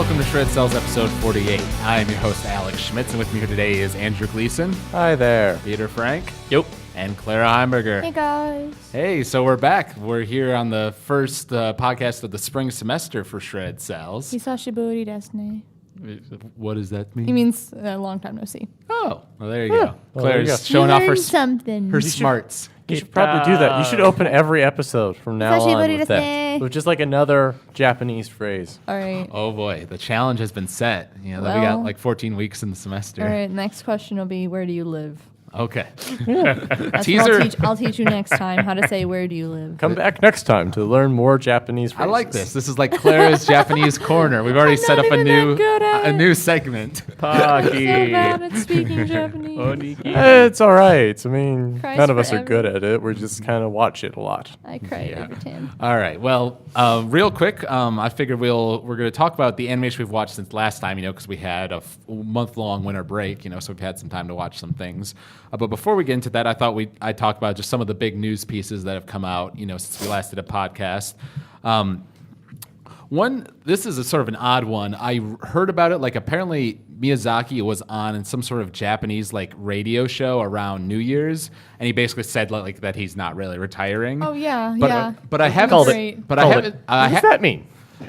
welcome to Cels episode 48. I am your host, Alex Schmitz, and with me here today is Andrew Gleason. Hi there. Peter Frank. Yep. And Clara Heimberger. Hey, guys. Hey, so we're back. We're here on the first podcast of the spring semester for Cels. Hisashiburi desu. What does that mean? It means a long time no see. Oh, well, there you go. Well, Claire's there you go. showing off her something. her smarts. You should probably do that. You should open every episode from now on with that. With just like another Japanese phrase. All right. Oh boy, the challenge has been set. We got like 14 weeks in the semester. All right. Next question will be, where do you live? Okay. That's Teaser. what I'll teach you next time how to say, where do you live? Come back next time to learn more Japanese phrases. I like this. This is like Clara's Japanese corner. We've already set up a new segment. I'm so bad at speaking Japanese. It's all right. I mean, Cries none of us are forever. good at it. We just kind of watch it a lot. I cried every time. All right. Well, real quick, I figured we're going to talk about the animation we've watched since last time, because we had a month-long winter break, so we've had some time to watch some things. But before we get into that, I thought I'd talk about just some of the big news pieces that have come out, since we last did a podcast. This is a sort of an odd one. I heard about it, apparently Miyazaki was on in some sort of Japanese radio show around New Year's, and he basically said that he's not really retiring. Oh, yeah, But, yeah. but I haven't. Called it. But I haven't. What does that mean?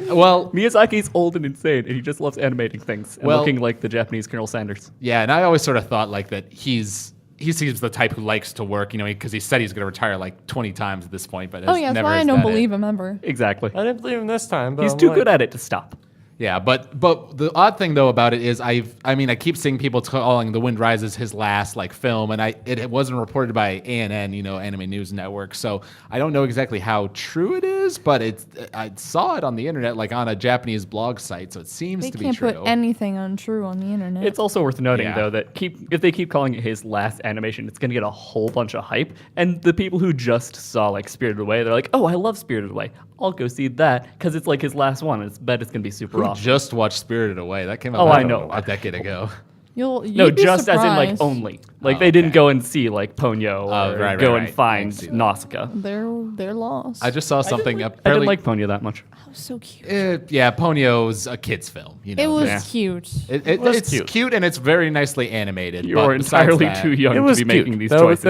Well, Miyazaki's old and insane, and he just loves animating things and Well- looking like the Japanese Colonel Sanders. yeah, and I always sort of thought that he seems the type who likes to work, because he said he's going to retire 20 times at this point, but Oh, yeah, that's why I don't believe him ever. Exactly. I didn't believe him this time, but He's I'm too like, good at it to stop. Yeah, but the odd thing though about it is I keep seeing people calling The Wind Rises his last film, and it wasn't reported by ANN, Anime News Network, so I don't know exactly how true it is, but I saw it on the internet on a Japanese blog site, so it seems They to be can't true. put anything untrue on the internet. It's also worth noting, Yeah. though, that if they keep calling it his last animation, it's going to get a whole bunch of hype. And the people who just saw Spirited Away, they're like, oh, I love Spirited Away. I'll go see that because it's his last one. I bet it's going to be super Who awesome. just watched Spirited Away? That came out Oh, I know. a decade ago. No, You'd be just as in surprised. only. Oh, They didn't okay. go and see Ponyo or right, go right. and find I see that. Nausicaa. They're lost. I just saw something. I didn't apparently, like Ponyo that much. Oh, so cute. Ponyo's a kid's film. It was Yeah. cute. It's cute and it's very nicely animated. You but are besides entirely that- too young It was to be cute. making these that choices.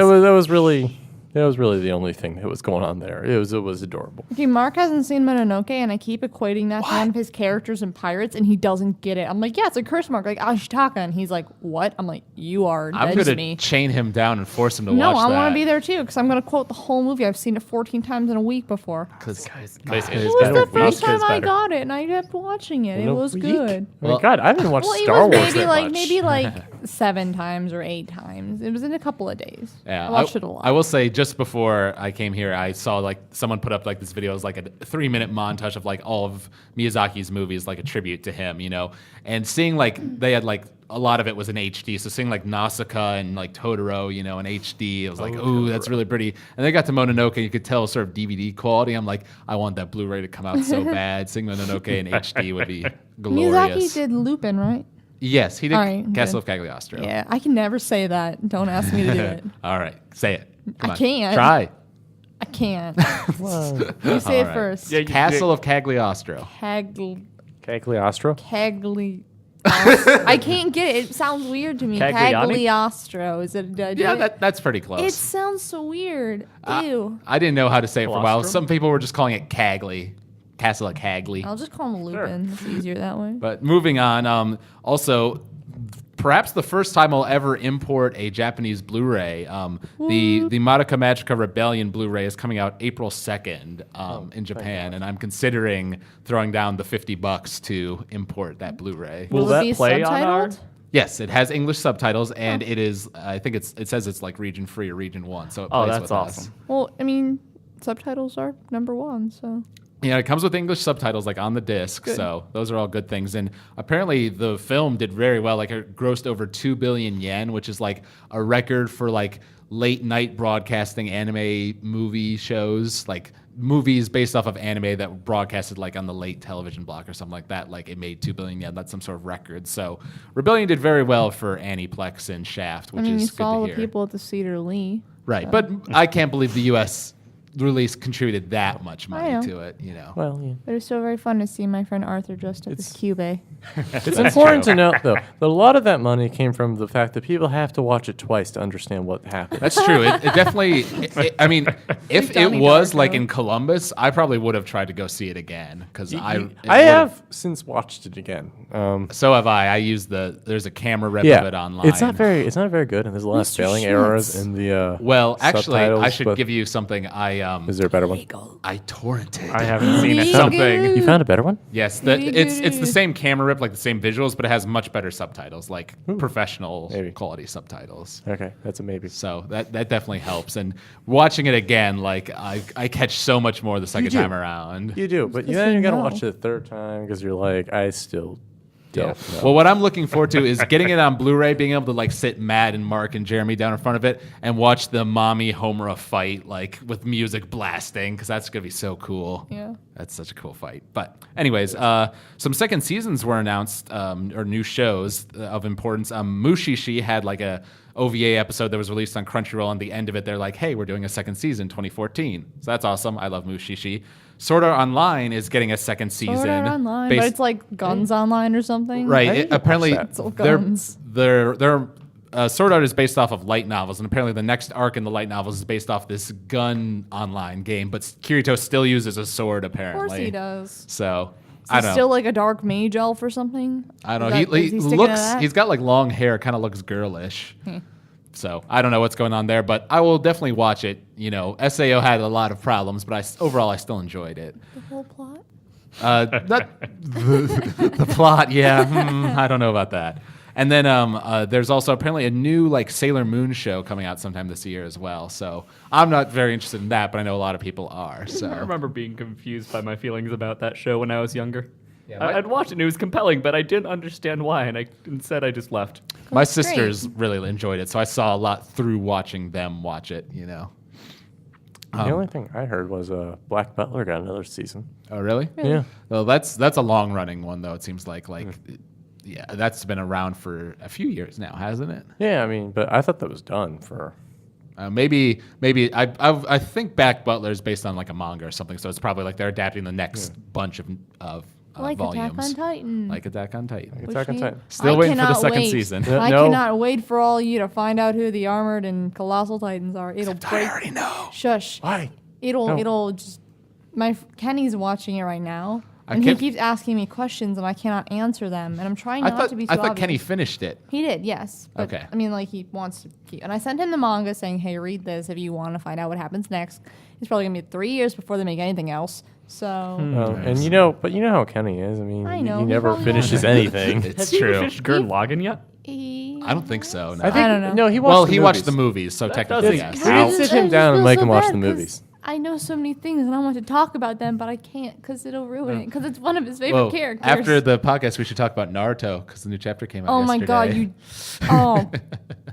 was really the only thing that was going on there. It was adorable. Okay, Mark hasn't seen Mononoke, and I keep equating that to one of his characters in Pirates, and he doesn't get it. I'm like, yeah, it's a curse mark, like Ashitaka, and he's like, what? I'm like, you are I'm dead going to to me. chain him down and force him to No, watch I that. want to be there too, because I'm going to quote the whole movie. I've seen it 14 times in a week before. Because It was the first time I got it, and I kept watching it. It was good. Oh my God, I haven't watched Well, it Star was Wars that much. maybe 7 times or 8 times. It was in a couple of days. Yeah, I watched it a lot. I will say, just before I came here, I saw someone put up this video. It was a 3-minute montage of all of Miyazaki's movies, a tribute to him, and seeing they had a lot of it was in HD. So seeing Nausicaa and Totoro, in HD, it was ooh, that's really pretty. And they got to Mononoke, you could tell sort of DVD quality. I'm like, I want that Blu-ray to come out so bad. Seeing Mononoke in HD would be glorious. Miyazaki did Lupin, right? Yes, he did All right, Castle good. of Cagliostro. Yeah, I can never say that. Don't ask me to do it. All right, say it. Come I on. can't. Try. I can't. You say it right. first. Yeah, Castle of Cagliostro. Cagliostro? Cagli. I can't get it. It sounds weird to me. Cagliari? Cagliostro. Is it? Did I do Yeah, it? that's pretty close. It sounds so weird. Ew. I didn't know how to say it for a while. Colostrum? Some people were just calling it Cagli. Castle of Cagli. I'll just call him Lupin. It's easier that way. But moving on, also, perhaps the first time I'll ever import a Japanese Blu-ray. The Madoka Magica Rebellion Blu-ray is coming out April 2nd in Japan, and I'm considering throwing down the $50 to import that Blu-ray. Will it that be play on our... subtitled? Yes, it has English subtitles, and it is. I think it says it's region free or region 1, so it plays that's with awesome. us. Well, I mean, subtitles are #1, so. Yeah, it comes with English subtitles on the disc, Good. so those are all good things. And apparently the film did very well. It grossed over 2 billion yen, which is a record for late night broadcasting anime movie shows, movies based off of anime that were broadcasted on the late television block or something like that. It made 2 billion yen. That's some sort of record. So Rebellion did very well for Aniplex and Shaft, which I mean, you is good saw to the hear. people at the Cedar Lee. Right, but I can't believe the U.S. release contributed that much I money know. to it, you know. Well, yeah. But it was so very fun to see my friend Arthur dressed up as Cube. It's important to note, though, that a lot of that money came from the fact that people have to watch it twice to understand what happened. That's true. It definitely. I mean, if it Donnie was Darko. like in Columbus, I probably would have tried to go see it again because I have since watched it again. So have I. I used there's a camera rip Yeah, of it online. it's not very good, and there's a lot of Mr. spelling Schmitz. errors in the. Well, actually, I subtitles, should but give you something. Is there a better one? I torrented. I haven't seen it. something. You found a better one? Yes, it's the same camera rip, like the same visuals, but it has much better subtitles, like professional Maybe. quality subtitles. Okay, that's a maybe. So that definitely helps. And watching it again, like I catch so much more the second do. time around. You do, but because then you you gotta know. watch it a third time because you're like, I still don't know. Well, what I'm looking forward to is getting it on Blu-ray, being able to like sit Matt and Mark and Jeremy down in front of it and watch the mommy Homura fight, like with music blasting, because that's gonna be so cool. Yeah. That's such a cool fight. But anyways, some second seasons were announced, or new shows of importance. Mushishi had like a OVA episode that was released on Crunchyroll, and the end of it, they're like, hey, we're doing a second season, 2014. So that's awesome. I love Mushishi. Sword Art Online is getting a second season. Sword Art Online, based- but it's like Guns Online or something. Right. I need to watch Apparently, that. It's all their guns. Sword Art is based off of light novels, and apparently the next arc in the light novels is based off this gun online game. But Kirito still uses a sword, Of apparently. course he does. So Is I he don't know. still like a dark mage elf or something? I don't Is know. that- He is sticking to looks. that? He's got like long hair, kind of looks girlish. So I don't know what's going on there, but I will definitely watch it. You know, Sao had a lot of problems, but overall I still enjoyed it. The whole plot. Not the plot, yeah. I don't know about that. And then there's also apparently a new like Sailor Moon show coming out sometime this year as well. So I'm not very interested in that, but I know a lot of people are. I So remember being confused by my feelings about that show when I was younger. Yeah, my- I'd watched it and it was compelling, but I didn't understand why, and instead I just left. my That's great. sisters really enjoyed it, so I saw a lot through watching them watch it. You know. The only thing I heard was Black Butler got another season. Oh really? Yeah. Well, that's a long running one though. It seems like yeah, that's been around for a few years now, hasn't it? Yeah, I mean, but I thought that was done for. Maybe I think Back Butler is based on like a manga or something, so it's probably like they're adapting the next bunch of Like volumes. Attack on Titan. Like Attack on Titan. It's Attack on Titan. Still I waiting for the cannot second wait. season. Yeah. I No. cannot wait for all you to find out who the armored and colossal titans are. It'll I break. already know. Shush. Why? It'll No. it'll just. Kenny's watching it right now, I and he can't- keeps asking me questions, and I cannot answer them. And I'm trying not to be too I thought obvious. Kenny finished it. He did, yes. But, Okay. I mean, like, he wants to keep. And I sent him the manga saying, hey, read this if you want to find out what happens next. It's probably going to be 3 years before they make anything else. So, And but you know how Kenny is. I mean, I know, he he never probably finishes won't. anything. It's Has he true. finished Gurren Lagann yet? I don't think so. No. I think, don't know. No, he watched. Well, the he watched the movies. movies, so That technically doesn't yes. count. We did sit I him just down and feel make so him watch bad the 'cause movies. I know so many things, and I want to talk about them, but I can't because it'll ruin it. Because it's one of his favorite Well, characters. after the podcast, we should talk about Naruto because the new chapter came out. oh my yesterday. god,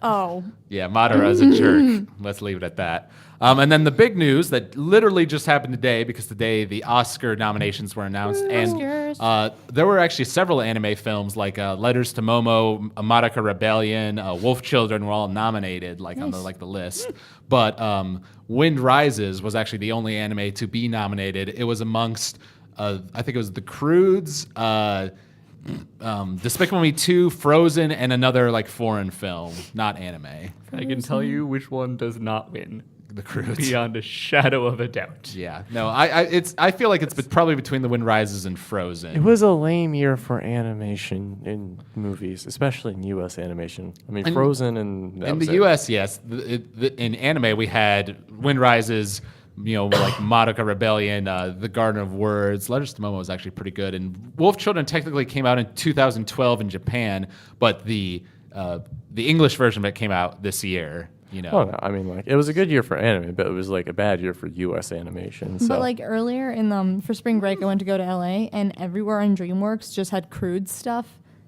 oh, Yeah, Madara's a jerk. Let's leave it at that. And then the big news that literally just happened today, because today the Oscar nominations were announced, and there were actually several anime films like Letters to Momo, Madoka Rebellion, Wolf Children were all nominated, like on the list. But Wind Rises was actually the only anime to be nominated. It was amongst, I think it was The Croods, Despicable Me 2, Frozen, and another like foreign film, not anime. I can tell you which one does not win. The Croods. Beyond a shadow of a doubt. Yeah, no, I feel like it's probably between The Wind Rises and Frozen. It was a lame year for animation in movies, especially in U.S. animation. I mean, Frozen and that in was the it. U.S. Yes, in anime we had Wind Rises, like Madoka Rebellion, The Garden of Words. Letters to Momo was actually pretty good, and Wolf Children technically came out in 2012 in Japan, but the English version of it came out this year. Oh, no, I mean, like, it was a good year for anime, but it was like a bad year for U.S. animation. So. But like earlier in for spring break, I went to go to LA, and everywhere on DreamWorks just had crude stuff,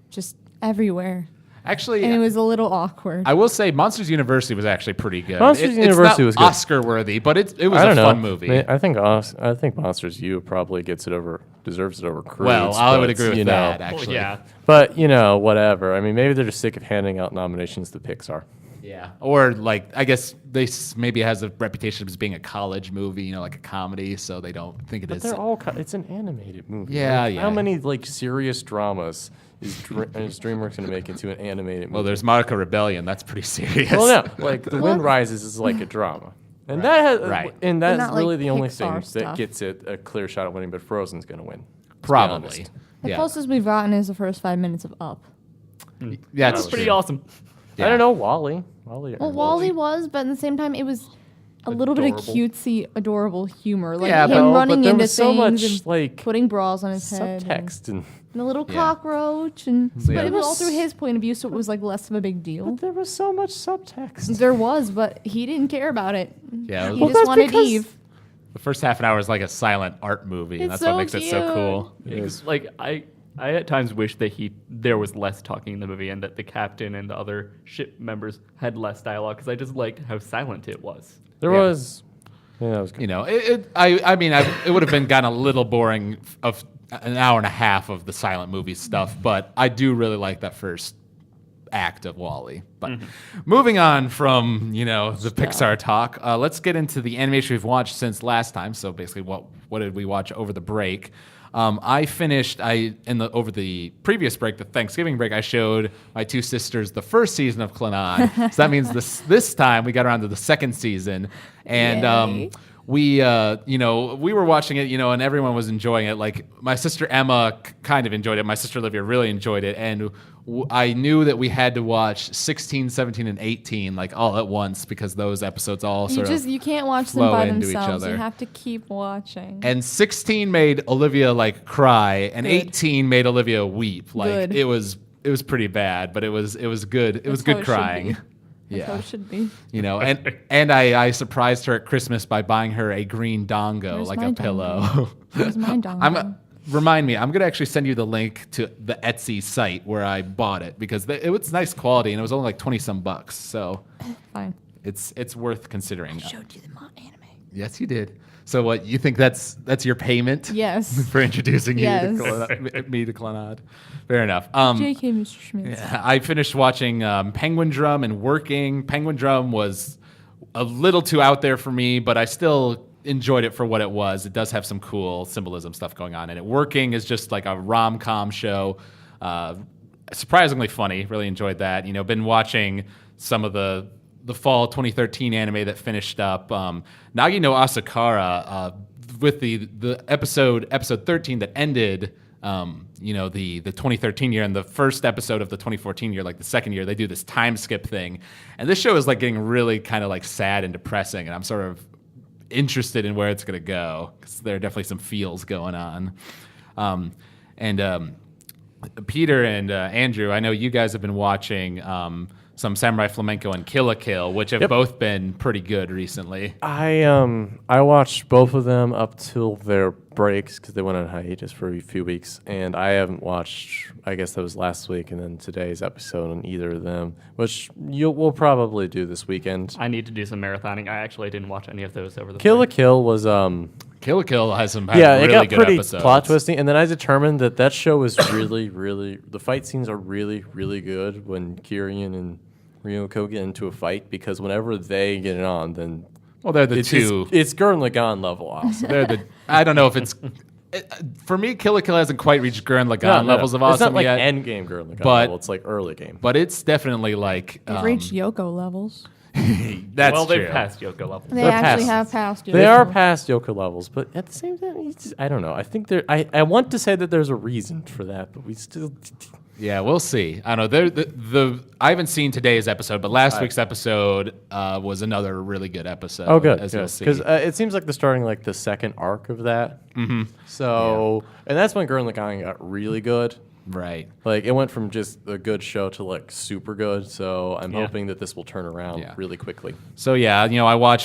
just everywhere, Actually, and it was a little awkward. I will say Monsters University was actually pretty good. Monsters University was good. Oscar worthy, but it was I a don't know. fun movie. I think Monsters U probably deserves it over Croods. Well, I would but, agree with you know, that. Well, Actually, yeah. But whatever. I mean, maybe they're just sick of handing out nominations to Pixar. Yeah, or like I guess maybe has a reputation as being a college movie, like a comedy, so they don't think it is. They're all. It's an animated movie. Yeah, right? yeah. How many like serious dramas is DreamWorks going to make into an animated movie? Well, there's Monica Rebellion. That's pretty serious. Well, no, like The Wind Rises is like a drama, and that's not really like the only Pixar thing stuff. that gets it a clear shot at winning. But Frozen's going to win. Probably. The Yeah. closest we've gotten is the first 5 minutes of Up. Yeah, That's it's pretty true. awesome. Yeah. I don't know, Wally. Well, Wally was, but at the same time, it was a little bit of Adorable. cutesy, adorable humor. Like Yeah, him running there into was so things much and like putting bras on his head. subtext and And the little Yeah. cockroach. And Yeah. but it was all through his point of view, so it was like less of a big deal. but there was so much subtext. There was, but he didn't care about it. Yeah, He well, just that's wanted because- Eve. the first half an hour is like a silent art movie, and It's that's what so makes it so cute. cool. Like I at times wish that there was less talking in the movie and that the captain and the other ship members had less dialogue because I just liked how silent it was. There Yeah. was. Yeah, that was good. It would have been gotten a little boring of an hour and a half of the silent movie stuff, but I do really like that first act of Wall-E. But moving on from the Pixar talk, let's get into the animation we've watched since last time. So basically, what did we watch over the break? I finished over the previous break, the Thanksgiving break. I showed my two sisters the first season of Clannad. So that means this time we got around to the second season, and Yay. we were watching it, and everyone was enjoying it. Like my sister Emma kind of enjoyed it. My sister Olivia really enjoyed it, and I knew that we had to watch 16, 17, and 18 like all at once because those episodes all You can't watch them flow by into each themselves. other. You have to keep watching. And 16 made Olivia like cry, and Good. 18 made Olivia weep. Like Good. it was pretty bad, but it was good. It was That's good how it should crying. be. That's how it should be. And I surprised her at Christmas by buying her a green dongo, Where's like my a dongo? pillow. Where's my dongo? Remind me, I'm gonna actually send you the link to the Etsy site where I bought it because it was nice quality and it was only like $20 some. So Fine. it's worth considering. Showed you the anime. Yes, you did. So what you think that's your payment? Yes. For introducing Yes. you to me to Clannad. Fair enough. JK, Mr. Schmidt. Yeah, I finished watching Penguin Drum and Working. Penguin Drum was a little too out there for me, but I still enjoyed it for what it was. It does have some cool symbolism stuff going on in it. Working is just like a rom-com show. Surprisingly funny. Really enjoyed that. Been watching some of the fall 2013 anime that finished up. Nagi no Asakara with the episode 13 that ended the 2013 year and the first episode of the 2014 year, like the second year, they do this time skip thing. And this show is like getting really kind of like sad and depressing. And I'm sort of interested in where it's going to go because there are definitely some feels going on. Peter and Andrew, I know you guys have been watching some Samurai Flamenco and Kill la Kill, which have both been pretty good recently. I watched both of them up till their breaks because they went on hiatus for a few weeks, and I haven't watched. I guess that was last week, and then today's episode on either of them, which we'll probably do this weekend. I need to do some marathoning. I actually didn't watch any of those over the Kill la break. Kill was Kill la Kill has some it really got good pretty episodes. plot twisting, and then I determined that show is really, really the fight scenes are really, really good when Kiryu and Ryoko get into a fight because whenever they get it on, then Well, they're the two. It's Gurren Lagann level awesome. I don't know if it's for me. Kill la Kill hasn't quite reached Gurren Lagann levels of awesome It's not like yet, end game Gurren Lagann but- level. It's like early game. but it's definitely like They've reached Yoko levels. that's well, true. they've passed Yoko level. They They're actually past- have passed Yoko. They are past Yoko levels, but at the same time, I don't know. I think I want to say that there's a reason for that, but we still. Yeah, we'll see. I don't know. I haven't seen today's episode, but last week's episode was another really good episode. Oh, good. As you'll see. Because it seems like they're starting like the second arc of that. Mm-hmm. So, and that's when Gurren Lagann got really good. Right. Like it went from just a good show to like super good. So I'm hoping that this will turn around really quickly. So yeah, I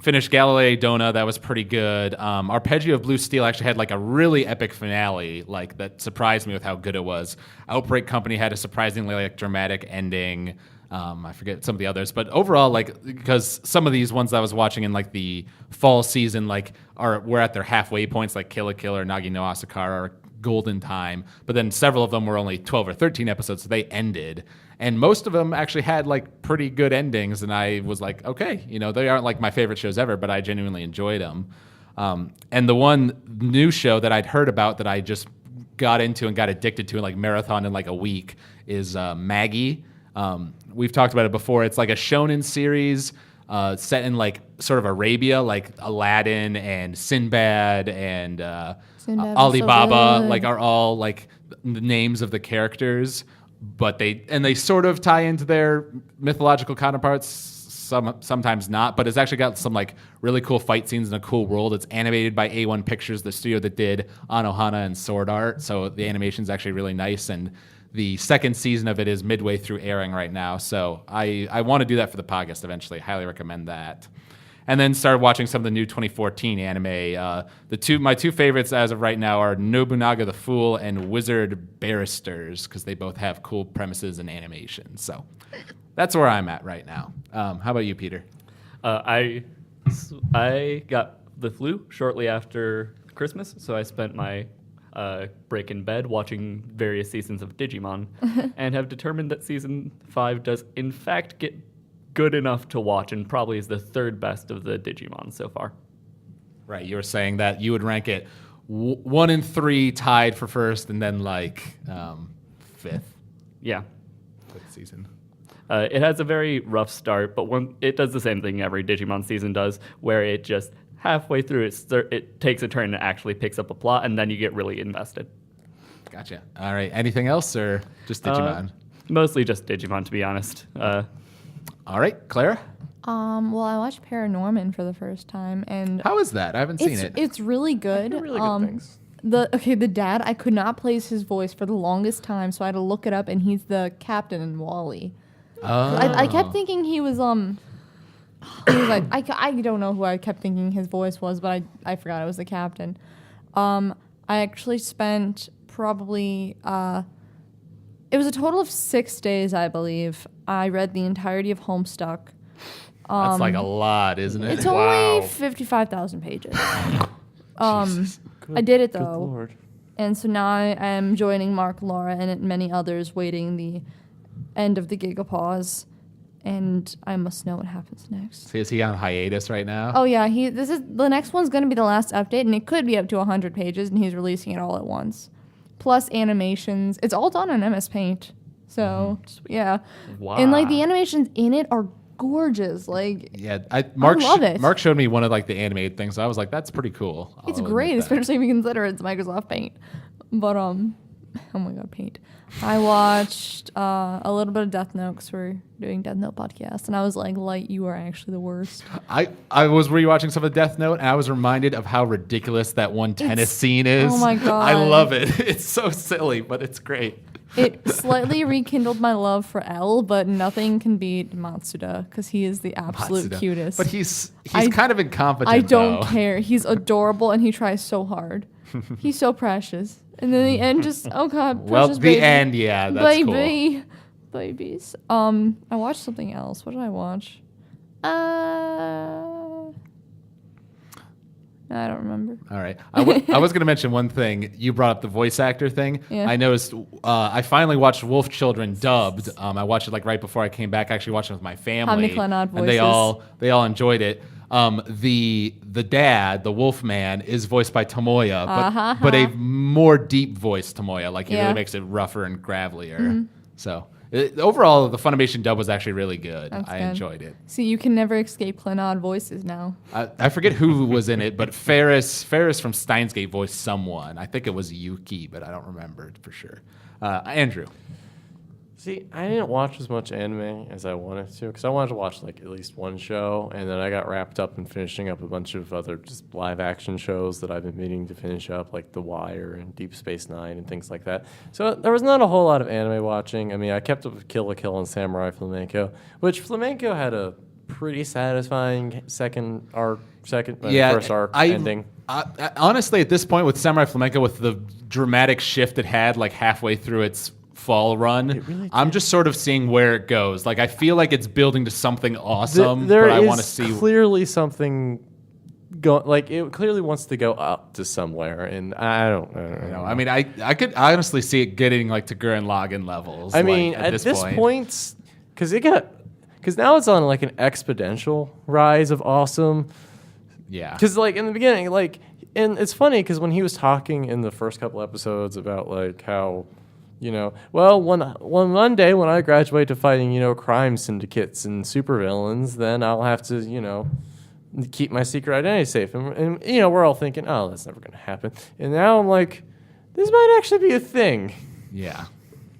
finished Galilei Dona. That was pretty good. Arpeggio of Blue Steel actually had like a really epic finale, like that surprised me with how good it was. Outbreak Company had a surprisingly like dramatic ending. I forget some of the others, but overall, like because some of these ones I was watching in like the fall season, like we're at their halfway points, like Kill la Kill or Nagi no Asakara or Golden Time, but then several of them were only 12 or 13 episodes, so they ended. And most of them actually had like pretty good endings, and I was like, okay, they aren't like my favorite shows ever, but I genuinely enjoyed them. And the one new show that I'd heard about that I just got into and got addicted to and like marathon in like a week is Maggie. We've talked about it before. It's like a shonen series set in like sort of Arabia, like Aladdin and Sinbad and Sinbad was Alibaba, so good. like are all like the names of the characters, but they sort of tie into their mythological counterparts. Sometimes not, but it's actually got some like really cool fight scenes in a cool world. It's animated by A1 Pictures, the studio that did Anohana and Sword Art. So the animation is actually really nice, and the second season of it is midway through airing right now. So I want to do that for the podcast eventually. Highly recommend that. And then started watching some of the new 2014 anime. My two favorites as of right now are Nobunaga the Fool and Wizard Barristers, because they both have cool premises and animation. So that's where I'm at right now. How about you, Peter? I got the flu shortly after Christmas, so I spent my break in bed watching various seasons of Digimon, and have determined that season 5 does in fact get good enough to watch, and probably is the third best of the Digimon so far. Right, you were saying that you would rank it 1 and 3 tied for first, and then like fifth Yeah. season. It has a very rough start, but it does the same thing every Digimon season does, where it just halfway through it takes a turn and actually picks up a plot, and then you get really invested. Gotcha. All right. Anything else, or just Digimon? Mostly just Digimon, to be honest. All right, Clara. Well, I watched Paranorman for the first time, and How is that? I haven't seen it. it's really good. Really good things. The dad, I could not place his voice for the longest time, so I had to look it up, and he's the captain in Wall-E. I kept thinking he was he was like I don't know who I kept thinking his voice was, but I forgot it was the captain. I actually spent probably it was a total of 6 days, I believe. I read the entirety of Homestuck. That's like a lot, isn't it? It's only 55,000 pages. I did it Good though. Lord. And so now I am joining Mark, Laura, and many others waiting the end of the Gigapause, and I must know what happens next. Is he on hiatus right now? Oh yeah, the next one's going to be the last update, and it could be up to 100 pages, and he's releasing it all at once. Plus animations. It's all done on MS Paint. So, yeah. Wow. And like the animations in it are gorgeous. Like Yeah, Mark love it. Mark showed me one of like the animated things. So I was like, that's pretty cool. it's I'll great, admit that. especially if you consider it's Microsoft Paint. But oh my god, Paint. I watched a little bit of Death Note because we're doing Death Note podcast, and I was like, Light, you are actually the worst. I was rewatching some of Death Note, and I was reminded of how ridiculous that one tennis scene is. Oh my God. I love it. It's so silly, but it's great. It slightly rekindled my love for L, but nothing can beat Matsuda because he is the absolute Matsuda. cutest. But he's I- kind of incompetent. I don't though. care. He's adorable and he tries so hard. He's so precious. And then the end just oh god, Well, precious the baby. end, yeah, that's cool. Babies. I watched something else. What did I watch? I don't remember. All right. I was going to mention one thing. You brought up the voice actor thing. Yeah. I noticed I finally watched Wolf Children dubbed. I watched it like right before I came back. I actually watched it with my family. Clannad and they voices. all enjoyed it. The dad, the Wolf Man, is voiced by Tomoya, but a more deep voice Tomoya. Like he Yeah. really makes it rougher and gravelier. So overall, the Funimation dub was actually really good. That's I good. enjoyed it. See, you can never escape Clannad voices now. I forget who was in it, but Ferris from Steins Gate voiced someone. I think it was Yuki, but I don't remember for sure. Andrew. See, I didn't watch as much anime as I wanted to because I wanted to watch like at least one show, and then I got wrapped up in finishing up a bunch of other just live action shows that I've been meaning to finish up, like The Wire and Deep Space Nine and things like that. So there was not a whole lot of anime watching. I mean, I kept up with Kill la Kill and Samurai Flamenco, which Flamenco had a pretty satisfying first arc ending. I, honestly, at this point with Samurai Flamenco, with the dramatic shift it had like halfway through its fall run, really I'm just sort of seeing where it goes. Like I feel like it's building to something awesome, There but I is want to see. clearly something go like it clearly wants to go up to somewhere, and I don't know. I mean, I could honestly see it getting like to Gurren Lagann levels. I mean, like, at this point, because now it's on like an exponential rise of awesome. yeah. Because like in the beginning, like, and it's funny because when he was talking in the first couple episodes about like how, well, one day when I graduate to fighting, crime syndicates and supervillains, then I'll have to, keep my secret identity safe. And we're all thinking, oh, that's never going to happen. And now I'm like, this might actually be a thing. Yeah.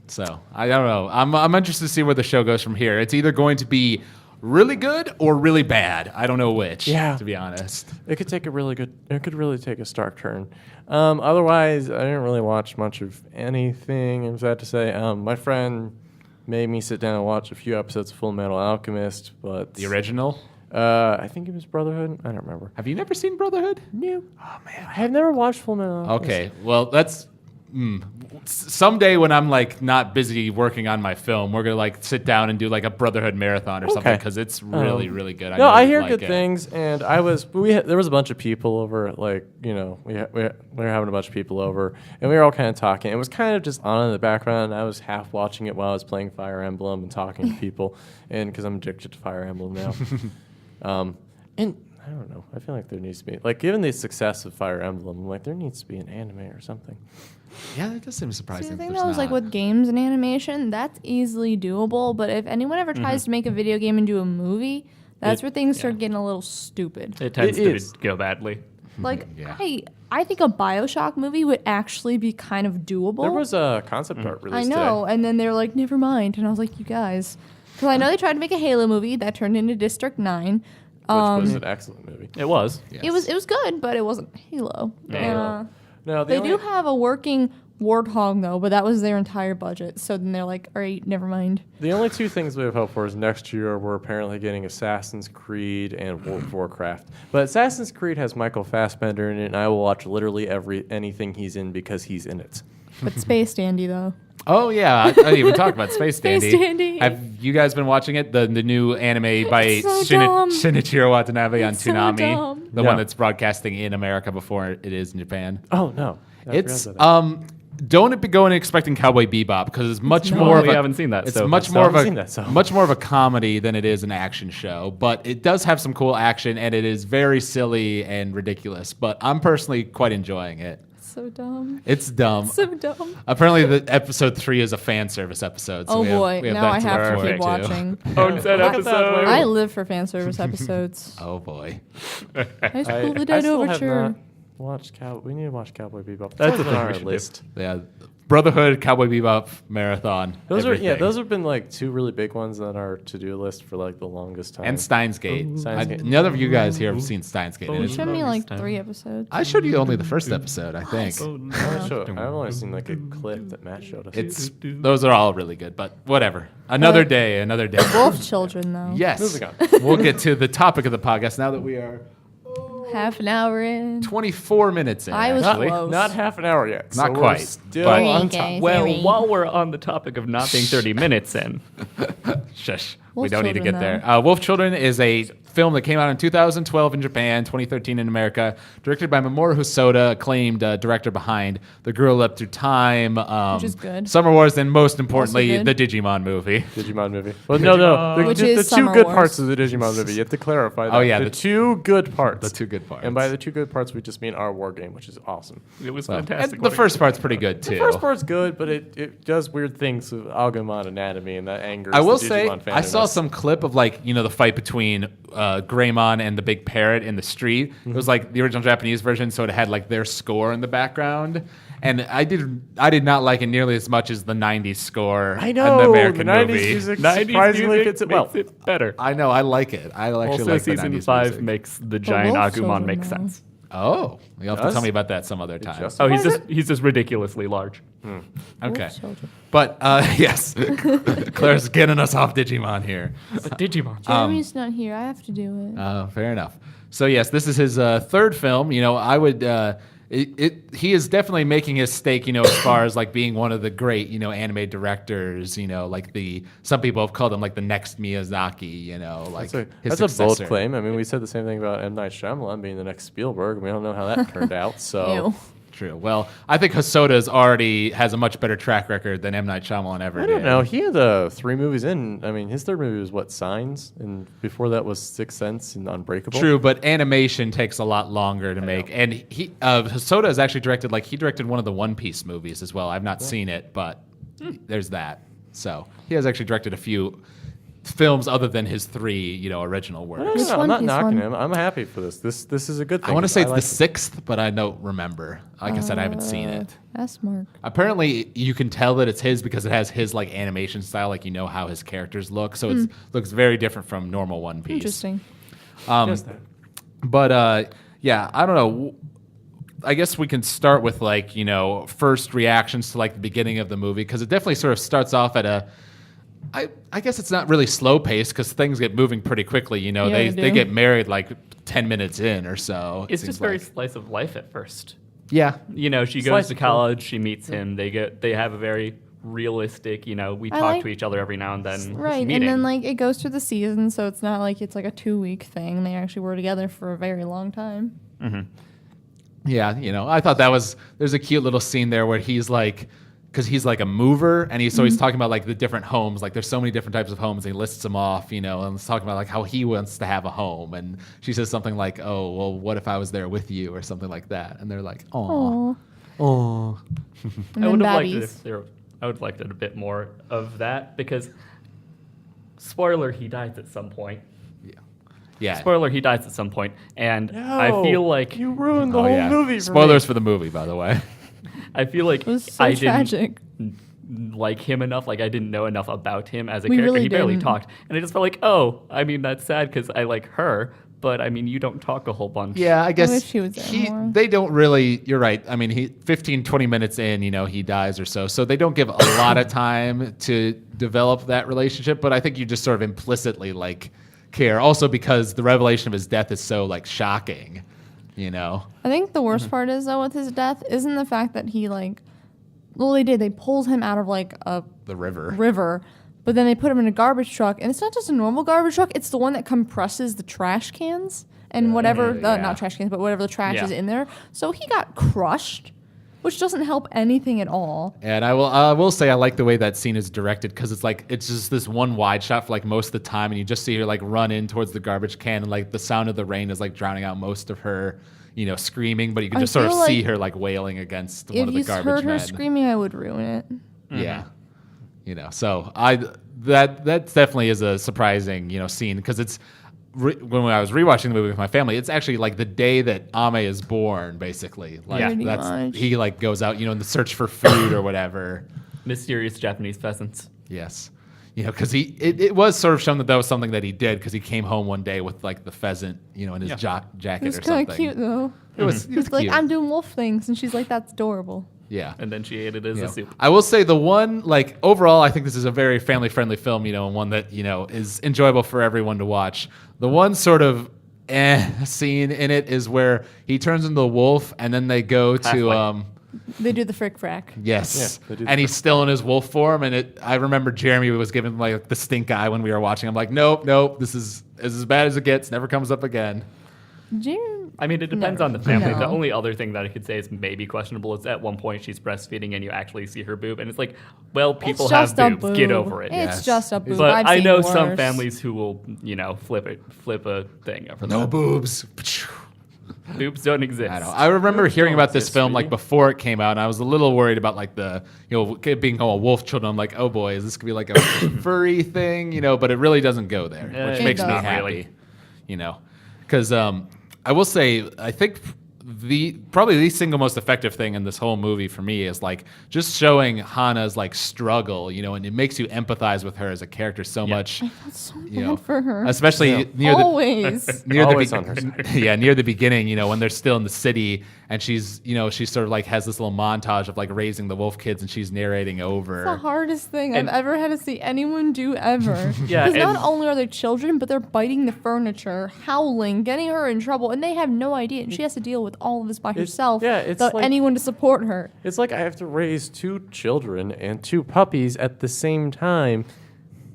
So I don't know. I'm interested to see where the show goes from here. It's either going to be really good or really bad. I don't know which. Yeah. To be honest, It could really take a stark turn. Otherwise, I didn't really watch much of anything. I'm sad to say. My friend made me sit down and watch a few episodes of Full Metal Alchemist, but the original. I think it was Brotherhood. I don't remember. Have you never seen Brotherhood? No. Oh man, I have never watched Full Metal Alchemist. Okay. Well, that's. Someday when I'm like not busy working on my film, we're gonna like sit down and do like a Brotherhood marathon or something because it's really really good. No, I you'd hear like good it. things, and there was a bunch of people over. Like we were having a bunch of people over, and we were all kind of talking. It was kind of just on in the background. I was half watching it while I was playing Fire Emblem and talking to people, and because I'm addicted to Fire Emblem now. And I don't know. I feel like there needs to be given the success of Fire Emblem, there needs to be an anime or something. Yeah, that does seem See, surprising. the thing there's though is not. with games and animation, that's easily doable. But if anyone ever tries to make a video game into a movie, that's where things start getting a little stupid. It tends It to go badly. Yeah. I think a BioShock movie would actually be kind of doable. There was a concept art I released know, today. and then they're like, never mind, and I was like, you guys, because I know they tried to make a Halo movie that turned into District 9. Which was an excellent movie. It was. Yes. It was good, but it wasn't Halo. Yeah. No, They do have a working Warthog though, but that was their entire budget. So then they're like, all right, never mind. The only two things we have hope for is next year we're apparently getting Assassin's Creed and World of Warcraft. But Assassin's Creed has Michael Fassbender in it, and I will watch literally anything he's in because he's in it. But Space Dandy though. Oh yeah, I didn't even talk about Space Dandy. Space Dandy. Have you guys been watching it? The new anime by It's so dumb. Shinichiro Watanabe on It's so Toonami, dumb. the Yeah. one that's broadcasting in America before it is in Japan. Oh no, I It's forgot about don't be going expecting Cowboy Bebop because it's much not. more Oh, of we a, haven't seen that, It's so much I more of haven't seen that, so. much more of a comedy than it is an action show, but it does have some cool action and it is very silly and ridiculous. But I'm personally quite enjoying it. So dumb. It's dumb. So dumb. Apparently, the episode 3 is a fan service episode. So Oh we have- boy, we have now that I to have look to keep forward to. watching. Oh, that episode. I live for fan service episodes. Oh boy. High School I of the Dead still have Overture. not watched We need to watch Cowboy Bebop. That's on a thing our we should do. list. Yeah. Brotherhood, Cowboy Bebop, Marathon. everything. Those have been two really big ones on our to-do list for the longest time. And Steins Gate. Steins Gate. None of you guys here have seen Steins Gate. Oh, You It is- showed me Longest time. 3 episodes. I showed you only the first episode, I think. I've only seen a clip that Matt showed us. Those are all really good, but whatever. Another day, another day. Wolf Children though. Yes. Moving on. We'll get to the topic of the podcast now that we are Half an hour in. 24 minutes in. I was actually. close. Not half an hour yet. Not so we're quite, Still but- on Okay, top. Well, Theory. while we're on the topic of not being 30 minutes in, Shush. Wolf we don't need to Children, get there. Wolf Children is a film that came out in 2012 in Japan, 2013 in America, directed by Mamoru Hosoda, acclaimed director behind The Girl Up Through Time, Which is good. Summer Wars, and most importantly, good. the Digimon movie. Digimon movie. Well, no. Which The is two Summer good Wars. parts of the Digimon movie. You have to clarify that. Oh, yeah, The the- two good parts. The two good parts. And by the two good parts, we just mean our war game, which is awesome. it was Well, fantastic. and the first part's pretty good, too. The first part's good, but it does weird things with Agumon anatomy, and that angers I will the say, Digimon fan I in saw us. some clip of the fight between Greymon and the big parrot in the street. It was like the original Japanese version, so it had their score in the background. And I did not like it nearly as much as the '90s score. I in know, the American the 90s movie. music 90s surprisingly music fits it well. makes it better. I know, I like it. I actually Also, like the season 90s 5 music. makes the giant Wolf Agumon Children, make though. sense. Oh, you'll have to Does? tell me about that some other time. just- Oh, Why is he's just ridiculously large. Okay, Wolf Children. but yes, Claire's getting us off Digimon here. The Digimon. Jeremy's not here. I have to do it. Fair enough. So yes, this is his third film. I would he is definitely making his stake, as far as like being one of the great, anime directors, like some people have called him like the next Miyazaki, like his that's a bold successor. claim. I mean, we said the same thing about M. Night Shyamalan being the next Spielberg. We don't know how that turned out. So Ew. True. Well, I think Hosoda's already has a much better track record than M. Night Shyamalan ever did. I don't know. He had 3 movies in. I mean, his third movie was what, Signs, and before that was Sixth Sense and Unbreakable. True, but animation takes a lot longer to make. And Hosoda has actually directed, he directed one of the One Piece movies as well. I've not seen it, but there's that. So he has actually directed a few films other than his 3, original works. Which I'm one not is knocking one? him. I'm happy for this. This is a good thing. I want to say it's like the 6th, but I don't remember. Like I said, I haven't seen it. That's Mark. Apparently, you can tell that it's his because it has his animation style, how his characters look. So it looks very different from normal One Piece. Interesting. Just that. But yeah, I don't know. I guess we can start with first reactions to the beginning of the movie, because it definitely sort of starts off at I guess it's not really slow paced because things get moving pretty quickly. They do. get married 10 minutes in or so. It's seems just very like. slice of life at first. Yeah. She goes to college, she meets him, they have a very realistic, we talk to each other every now and then. Right, meeting. and then it goes through the season, so it's not like it's a 2-week thing. They actually were together for a very long time. Yeah, I thought there's a cute little scene there where he's because he's a mover, and he's talking about the different homes. There's so many different types of homes. And he lists them off, and he's talking about how he wants to have a home. And she says something like, "Oh, well, what if I was there with you?" or something like that. And they're like, "Aw, aw." And I then would have liked it babbies. if I would have liked it a bit more of that, because spoiler, he dies at some point. Yeah. Spoiler, he dies at some point, and I No, feel like you ruined the Oh, whole yeah. movie. Spoilers for the movie, by the way. I feel like It was so I tragic. didn't like him enough. I didn't know enough about him as a We character. really He barely didn't. talked, and I just felt like, oh, that's sad because I like her, but you don't talk a whole bunch. Yeah, I guess wish he was there more. they don't really. You're right. I mean, 15, 20 minutes in, he dies or so. So they don't give a lot of time to develop that relationship. But I think you just sort of implicitly care. Also because the revelation of his death is so shocking. I think the worst part is, though, with his death isn't the fact that he they pulled him out of The river. river, but then they put him in a garbage truck, and it's not just a normal garbage truck, it's the one that compresses the trash cans and whatever yeah. not trash cans, but whatever the trash Yeah. is in there. So he got crushed, which doesn't help anything at all. And I will say I like the way that scene is directed, because it's just this one wide shot for most of the time, and you just see her run in towards the garbage can, and the sound of the rain is drowning out most of her screaming, but you can I just sort of feel see her wailing against one If of the you garbage heard her men. screaming, I would ruin it. Yeah. So that definitely is a surprising, scene, because it's when I was rewatching the movie with my family, it's actually the day that Ame is born, basically. Pretty much. He goes out, in the search for food or whatever. Mysterious Japanese peasants. Yes. Because it was sort of shown that was something that he did, because he came home one day with the pheasant, in his It jacket was or kind something. of cute, though. It was He's cute. I'm doing wolf things, and she's like, that's adorable. Yeah. And then she ate it as a soup. I will say the one, overall, I think this is a very family-friendly film, and one that, is enjoyable for everyone to watch. The one sort of scene in it is where he turns into a wolf, and then they go to, Halfway. They do the frick frack. yes, Yeah, they do the and he's still in his wolf form, and I remember Jeremy was giving the stink eye when we were watching. I'm like, nope, this is as bad as it gets, never comes up again. It depends No. on the family. No. The only other thing that I could say is maybe questionable is at one point she's breastfeeding and you actually see her boob, and it's people It's have just a boobs. Get boob. over it. It's Yes. just a boob. But I've I seen know some worse. families who will, flip a thing over No that. boobs. Boobs don't exist. I know. I remember hearing about this exist, film sweetie. before it came out, and I was a little worried about the kid being called wolf children. I'm like, oh boy, is this gonna be a furry thing? But it really doesn't go there, which It makes me doesn't. happy. Because I will say I think probably the single most effective thing in this whole movie for me is just showing Hana's struggle, and it makes you empathize with her as a character so much. That's so You know, bad for her. Especially near the Always. near Always the on her side. yeah, near the beginning, when they're still in the city and she's sort of like has this little montage of like raising the wolf kids, and she's narrating over. It's the hardest thing I've ever had to see anyone do ever. Yeah, Because not only are they children, but they're biting the furniture, howling, getting her in trouble, and they have no idea. And she has to deal with all of this by herself without like, anyone to support her. It's like I have to raise 2 children and 2 puppies at the same time.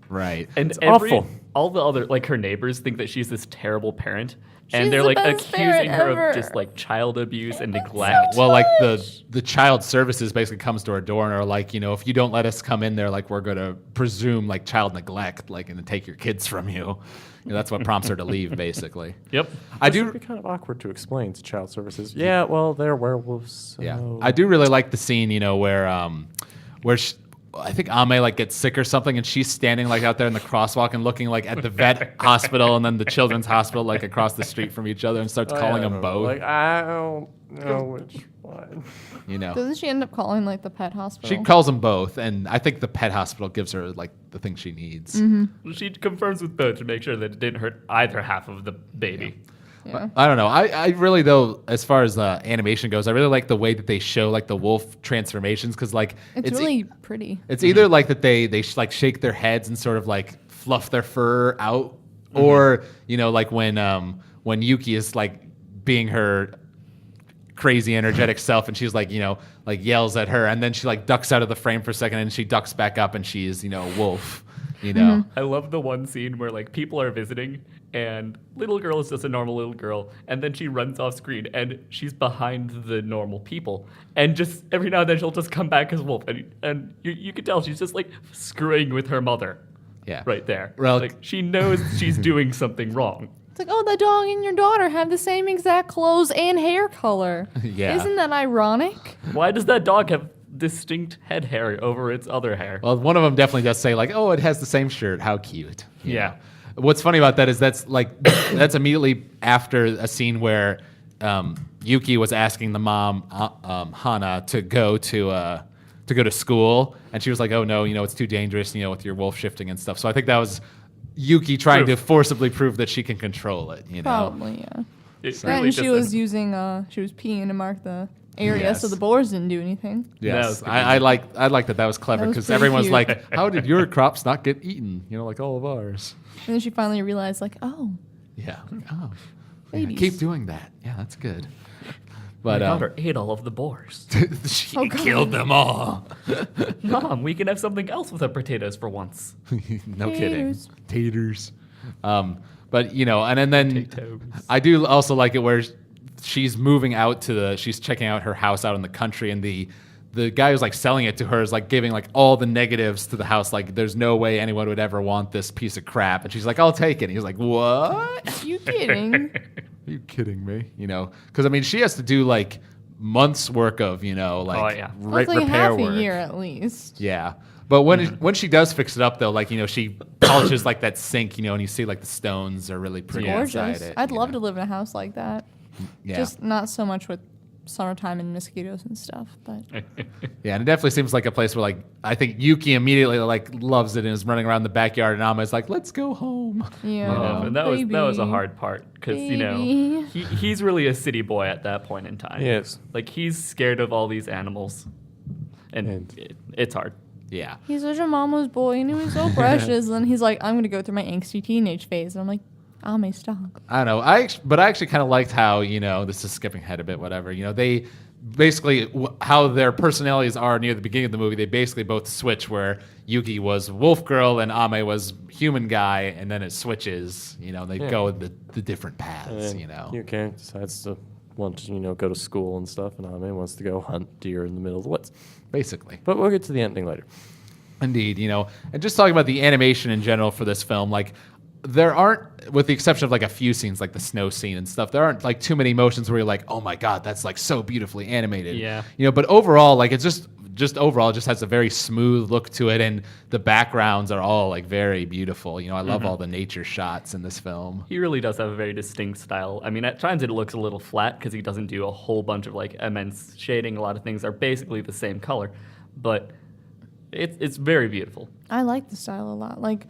Right. And It's awful. All the other, like, her neighbors think that she's this terrible parent. And She's they're the like best accusing parent her ever. of just like child abuse and neglect. Well, like the child services basically comes to her door and are like, if you don't let us come in there, like we're going to presume like child neglect, like and take your kids from you. That's what prompts her to leave, basically. Yep. I It do. would be kind of awkward to explain to child services. Yeah, well, they're werewolves. So. Yeah, I do really like the scene, where I think Ame like gets sick or something, and she's standing like out there in the crosswalk and looking like at the vet hospital and then the children's hospital like across the street from each other, and starts calling them both. Like, I don't know which one. Doesn't she end up calling like the pet hospital? She calls them both, and I think the pet hospital gives her like the thing she needs. Mm-hmm. She confirms with both to make sure that it didn't hurt either half of the baby. Yeah. I don't know. I really, though, as far as animation goes, I really like the way that they show like the wolf transformations, because like It's really pretty. it's either like that they like shake their heads and sort of like fluff their fur out, or like when Yuki is like being her crazy energetic self, and she's like like yells at her, and then she like ducks out of the frame for a second, and she ducks back up, and she's a wolf. I love the one scene where like people are visiting and little girl is just a normal little girl, and then she runs off screen and she's behind the normal people, and just every now and then she'll just come back as wolf, and you can tell she's just like screwing with her mother. Yeah. Right there. Well, like she knows she's doing something wrong. It's like, oh, the dog and your daughter have the same exact clothes and hair color. Yeah. Isn't that ironic? Why does that dog have distinct head hair over its other hair? Well, one of them definitely does say like, "Oh, it has the same shirt. How cute." Yeah. know? What's funny about that is that's immediately after a scene where Yuki was asking the mom Hana to go to school, and she was like, "Oh no, it's too dangerous, with your wolf shifting and stuff." So I think that was Yuki trying to forcibly prove that she can control it. Probably, yeah. It And really she just was she was peeing to mark the area so Yes. the boars didn't do anything. Yes, That was I like that was clever, That was because pretty everyone's cute. like, "How did your crops not get eaten? Like all of ours." And then she finally realized, like, oh, Yeah. Oh, yeah, Babies. keep doing that. Yeah, that's good. my But daughter ate all of the boars. she Oh, God. killed them all. Mom, we can have something else with our potatoes for once. No kidding. Taters. Taters. But and then Potatoes. I do also like it where she's moving out she's checking out her house out in the country, and the guy who's like selling it to her is like giving like all the negatives to the house. Like, there's no way anyone would ever want this piece of crap. And she's like, "I'll take it." And he's like, "What? you kidding? Are you kidding me?" Because I mean, she has to do like months work of like yeah. That's like repair half work. a year at least. Yeah. But when she does fix it up, though, like, she polishes like that sink, and you see like the stones are really pretty inside Gorgeous. it. I'd love to live in a house like that. Yeah. Just not so much with summertime and mosquitoes and stuff, but Yeah, and it definitely seems like a place where, like, I think Yuki immediately like loves it and is running around the backyard, and Ama's like, "Let's go home." yeah. And that was a baby. hard part because Baby. he's really a city boy at that point in time. Yes. Like he's scared of all these animals, and And- it's hard. Yeah. He's such a mama's boy, and he was so precious. And he's like, I'm gonna go through my angsty teenage phase, and I'm like, Ame, stop. I don't know. But I actually kind of liked how, this is skipping ahead a bit, whatever. They basically, how their personalities are near the beginning of the movie, they basically both switch, where Yuki was wolf girl and Ame was human guy, and then it switches. They go the different paths, And Yuki decides to want to, go to school and stuff, and Ame wants to go hunt deer in the middle of the woods. Basically. But we'll get to the ending later. Indeed, and just talking about the animation in general for this film, like, there aren't, with the exception of like a few scenes, like the snow scene and stuff, there aren't like too many motions where you're like, "Oh my god, that's like so beautifully animated." Yeah. But overall, like, it's just overall, it just has a very smooth look to it, and the backgrounds are all like very beautiful. I love all the nature shots in this film. He really does have a very distinct style. I mean, at times it looks a little flat because he doesn't do a whole bunch of like immense shading. A lot of things are basically the same color, but it's very beautiful. I like the style a lot. Like,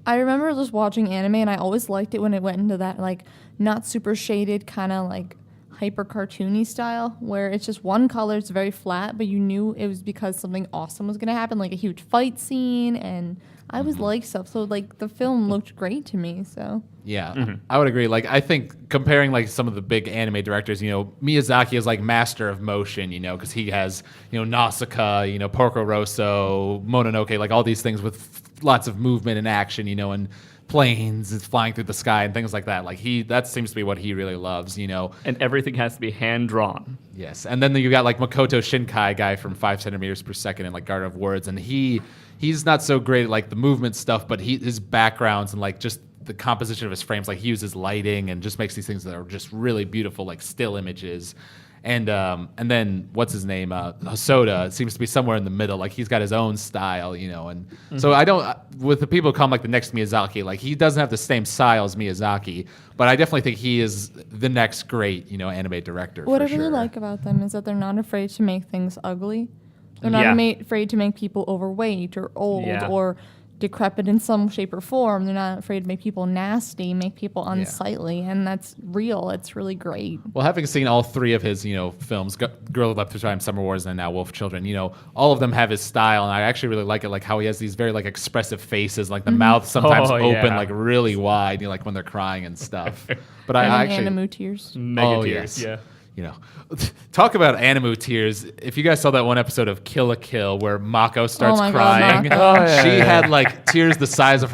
I remember just watching anime, and I always liked it when it went into that like not super shaded kind of like hyper cartoony style where it's just one color, it's very flat, but you knew it was because something awesome was gonna happen, like a huge fight scene, and I was like stuff. So like the film looked great to me. So Yeah, I would agree. Like, I think comparing like some of the big anime directors, Miyazaki is like master of motion, because he has, Nausicaa, Porco Rosso, Mononoke, like all these things with lots of movement and action, and planes is flying through the sky and things like that. Like that seems to be what he really loves, And everything has to be hand drawn. Yes, and then you got like Makoto Shinkai, guy from 5 centimeters per second and like Garden of Words, and he's not so great at like the movement stuff, but his backgrounds and like just the composition of his frames, like he uses lighting and just makes these things that are just really beautiful, like still images. And then what's his name? Hosoda seems to be somewhere in the middle. Like he's got his own style, and so I don't. With the people who call him like the next Miyazaki, like he doesn't have the same style as Miyazaki, but I definitely think he is the next great, anime director. what for I sure. really like about them is that they're not afraid to make things ugly. They're not afraid to make people overweight or old or decrepit in some shape or form. They're not afraid to make people nasty, make people unsightly, and that's real. It's really great. Well, having seen all three of his, films, Girl Who Left Through Time, Summer Wars, and now Wolf Children, all of them have his style, and I actually really like it, like how he has these very like expressive faces, like the mouth sometimes open like really wide, like when they're crying and stuff. But I actually Animu tears. Mega tears, yes. Talk about animu tears. If you guys saw that one episode of Kill la Kill where Mako starts my God, crying, Mako. she had like tears the size of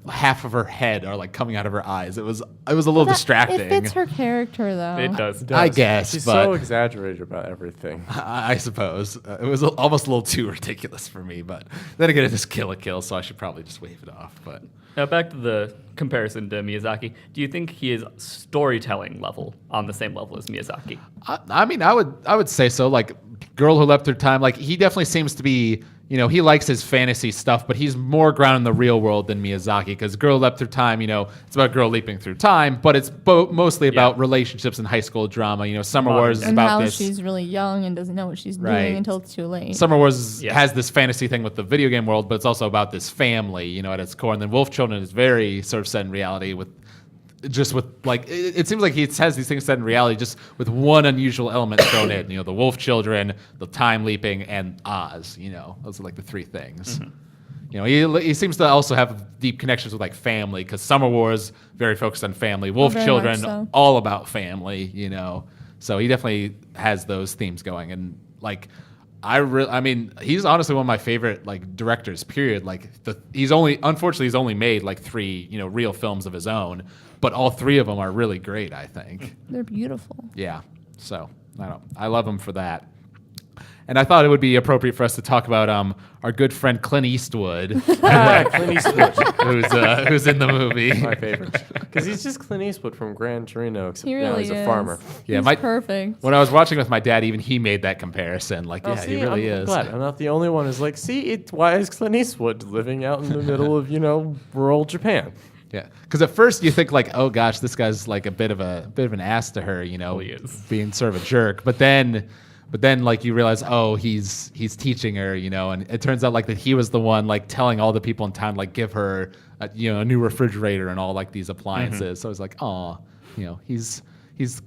half of her head are like coming out of her eyes. It was a little distracting. It fits her character though. It does. I guess, She's but so exaggerated about everything. I suppose it was almost a little too ridiculous for me. But then again, it is Kill la Kill, so I should probably just wave it off. But Now back to the comparison to Miyazaki. Do you think he is storytelling level on the same level as Miyazaki? I mean, I would say so. Like Girl Who Left Through Time, like he definitely seems to be, he likes his fantasy stuff, but he's more grounded in the real world than Miyazaki. Because Girl Who Left Through Time, it's about a girl leaping through time, but it's mostly about relationships and high school drama. Summer Wars is and about how this. she's really young and doesn't know what she's Right. doing until it's too late. Summer Wars has this fantasy thing with the video game world, but it's also about this family, at its core. And then Wolf Children is very sort of set in reality with like it seems like he has these things set in reality just with one unusual element thrown in. The Wolf Children, the time leaping, and Oz. Those are like the three things. He seems to also have deep connections with like family because Summer Wars very focused on family. Wolf very Children much so. all about family. So he definitely has those themes going and like. I mean, he's honestly one of my favorite like directors. Period. Like he's only made like 3 real films of his own, but all 3 of them are really great. I think. They're beautiful. Yeah. So I love him for that. And I thought it would be appropriate for us to talk about our good friend Clint Eastwood, Clint Eastwood, who's in the movie. my favorite, because he's just Clint Eastwood from Gran Torino, except He now really he's is. a farmer. Yeah, He's perfect. When I was watching with my dad, even he made that comparison. Like, Oh, yeah, see, he really I'm is. glad I'm not the only one who's like, why is Clint Eastwood living out in the middle of rural Japan? Yeah, because at first you think like, oh gosh, this guy's like a bit of an ass to her, He is. being sort of a jerk. But then like you realize, oh, he's teaching her, and it turns out like that he was the one like telling all the people in town like give her a new refrigerator and all like these appliances. So it's like, oh, he's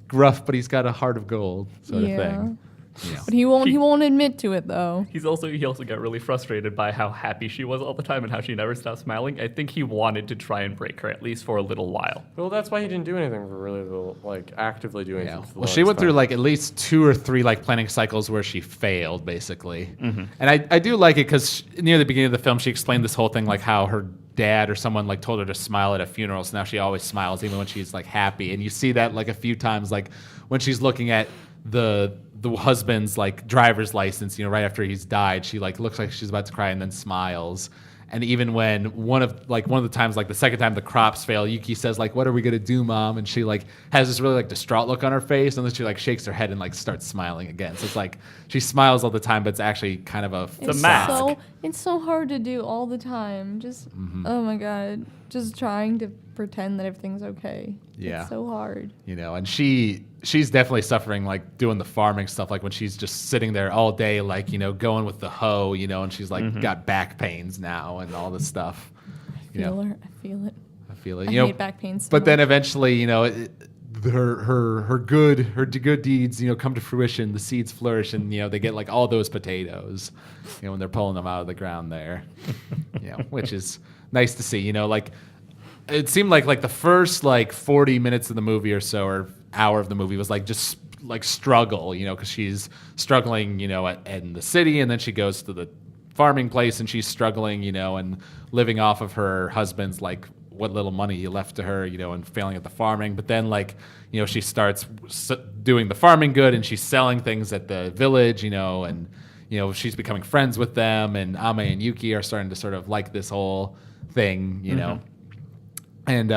gruff, but he's got a heart of gold sort of thing. Yeah. But he won't admit to it though. He also got really frustrated by how happy she was all the time and how she never stopped smiling. I think he wanted to try and break her at least for a little while. Well, that's why he didn't do anything for really actively do anything. Yeah. For the Well, she longest went through time. like at least 2 or 3 like planning cycles where she failed basically. And I do like it because near the beginning of the film she explained this whole thing like how her dad or someone like told her to smile at a funeral, so now she always smiles even when she's like happy. And you see that like a few times like when she's looking at the husband's like driver's license, right after he's died, she like looks like she's about to cry and then smiles. And even when one of the times, like the second time the crops fail, Yuki says like, "What are we gonna do, Mom?" And she like has this really like distraught look on her face, and then she like shakes her head and like starts smiling again. So it's like she smiles all the time, but it's actually kind of a It's a mask. It's so hard to do all the time. Just oh my god, just trying to pretend that everything's okay. Yeah. It's so hard. And she's definitely suffering like doing the farming stuff, like when she's just sitting there all day, like going with the hoe, and she's like got back pains now and all this stuff. I feel her. I feel it. I feel it. I hate back pain so But then much. eventually, her good deeds, come to fruition. The seeds flourish, and they get like all those potatoes, when they're pulling them out of the ground there, which is nice to see. Like it seemed like the first like 40 minutes of the movie or so, or hour of the movie was like just like struggle, because she's struggling, in the city, and then she goes to the farming place and she's struggling, and living off of her husband's like what little money he left to her, and failing at the farming. But then she starts doing the farming good, and she's selling things at the village, and she's becoming friends with them, and Ame and Yuki are starting to sort of like this whole thing, and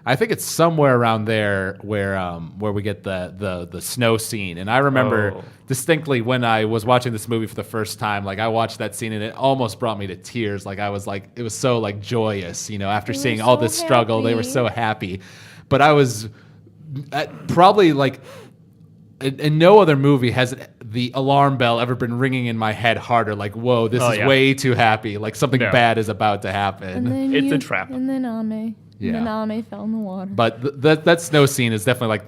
I think it's somewhere around there where we get the snow scene. And I remember distinctly when I was watching this movie for the first time, like I watched that scene and it almost brought me to tears. Like I was like, it was so like joyous, after seeing all this struggle, they were so happy. But I was probably like, in no other movie has the alarm bell ever been ringing in my head harder. Like, whoa, this is way too happy. Like something bad is about to happen. It's a trap. And then Ame. Yeah. And then Ame fell in the water. But that snow scene is definitely like,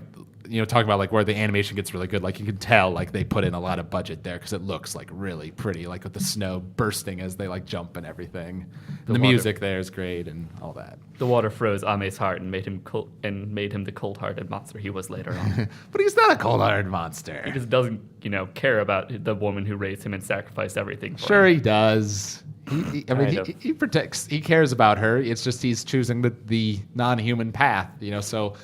talking about like where the animation gets really good. Like you can tell like they put in a lot of budget there because it looks like really pretty, like with the snow bursting as they like jump and everything. The music there is great and all that. The water froze Ame's heart and made him the cold-hearted monster he was later on. But he's not a cold-hearted monster. He just doesn't, care about the woman who raised him and sacrificed everything for Sure, him. he does. He protects. He cares about her. It's just he's choosing the non-human path. So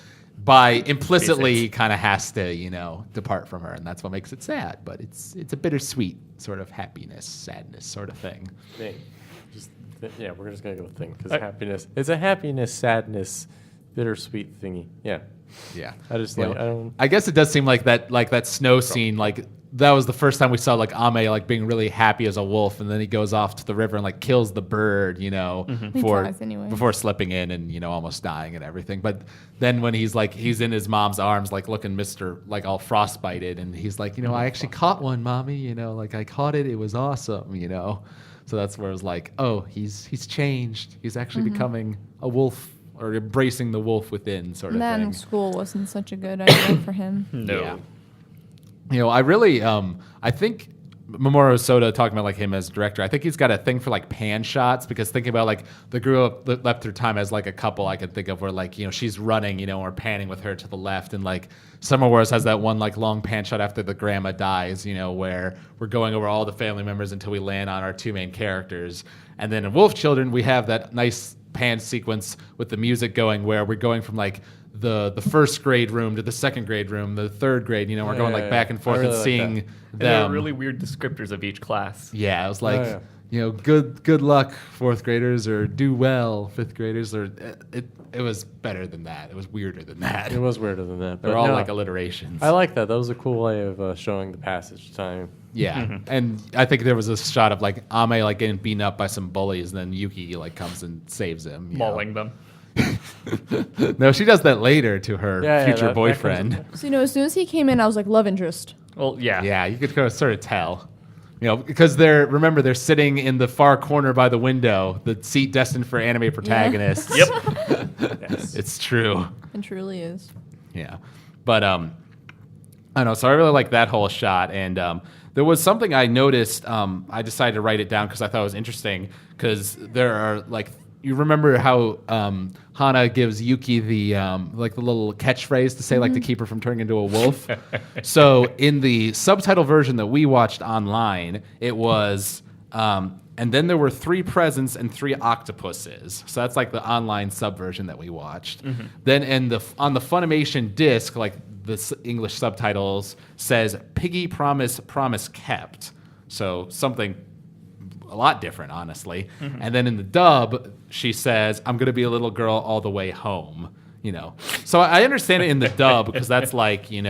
by implicitly, he kind of has to depart from her, and that's what makes it sad. But it's a bittersweet sort of happiness, sadness sort of thing. We're just gonna go with thing because happiness. It's a happiness, sadness, bittersweet thingy. Yeah. Yeah. I guess it does seem like that snow scene, like that was the first time we saw like Ame like being really happy as a wolf, and then he goes off to the river and like kills the bird, before slipping in and almost dying and everything. But then when he's in his mom's arms, like looking like all frostbited, and he's like, I actually caught one, mommy, like I caught it, it was awesome, So that's where it was like, oh, he's changed. He's actually becoming a wolf, or embracing the wolf within, sort of thing. Then school wasn't such a good idea for him. No. Yeah. I really, I think Mamoru Hosoda, talking about like him as director, I think he's got a thing for like pan shots, because thinking about like the girl left through time as like a couple, I could think of where like, she's running, and we're panning with her to the left, and like Summer Wars has that one like long pan shot after the grandma dies, where we're going over all the family members until we land on our two main characters. And then in Wolf Children, we have that nice pan sequence with the music going, where we're going from like the first grade room to the second grade room, the third grade, we're going like back and forth and seeing them. And there are really weird descriptors of each class. Yeah, it was like, good luck, fourth graders, or do well, fifth graders, or it was better than that. It was weirder than that. It was weirder than that. They're all like alliterations. I like that. That was a cool way of showing the passage of time. Yeah, and I think there was a shot of like Ame like getting beaten up by some bullies, and then Yuki like comes and saves him, Mauling them. No, she does that later to her future boyfriend. So as soon as he came in, I was like, love interest. Well, yeah. Yeah, you could sort of tell. Because they're sitting in the far corner by the window, the seat destined for anime protagonists. Yep. Yes. It's true. It truly is. Yeah. But I don't know, so I really like that whole shot. And there was something I noticed. I decided to write it down because I thought it was interesting, because there are like, you remember how Hana gives Yuki the little catchphrase to say, like, to keep her from turning into a wolf? So in the subtitle version that we watched online, it was, and then there were 3 presents and 3 octopuses. So that's like the online subversion that we watched. Then on the Funimation disc, like the English subtitles says, Piggy promise kept. So something a lot different, honestly. And then in the dub, she says, I'm going to be a little girl all the way home, So I understand it in the dub, because that's like, they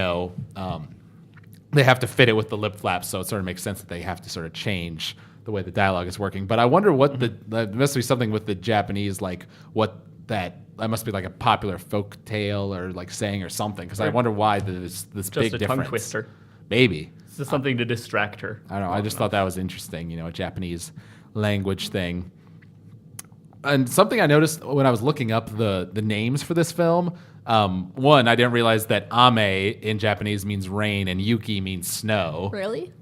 have to fit it with the lip flaps, so it sort of makes sense that they have to sort of change the way the dialogue is working. But I wonder what there must be something with the Japanese, like what that must be like a popular folk tale or like saying or something, because I wonder why there's this Just big a difference. tongue twister. Maybe. It's just something to distract her. I don't know. I just thought that was interesting, a Japanese language thing. And something I noticed when I was looking up the names for this film, one, I didn't realize that Ame in Japanese means rain and Yuki means snow. Really?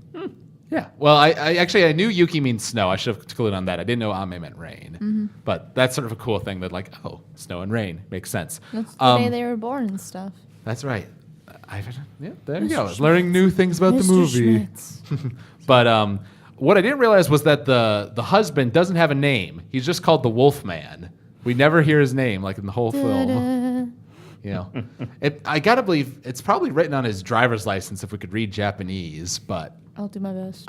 Yeah. Well, I knew Yuki means snow. I should have clued on that. I didn't know Ame meant rain. But that's sort of a cool thing that like, oh, snow and rain makes sense. That's the day they were born and stuff. That's right. There you go. Learning new things about the movie. But what I didn't realize was that the husband doesn't have a name. He's just called the Wolfman. We never hear his name like in the whole film. You know, I gotta believe it's probably written on his driver's license if we could read Japanese, but I'll do my best.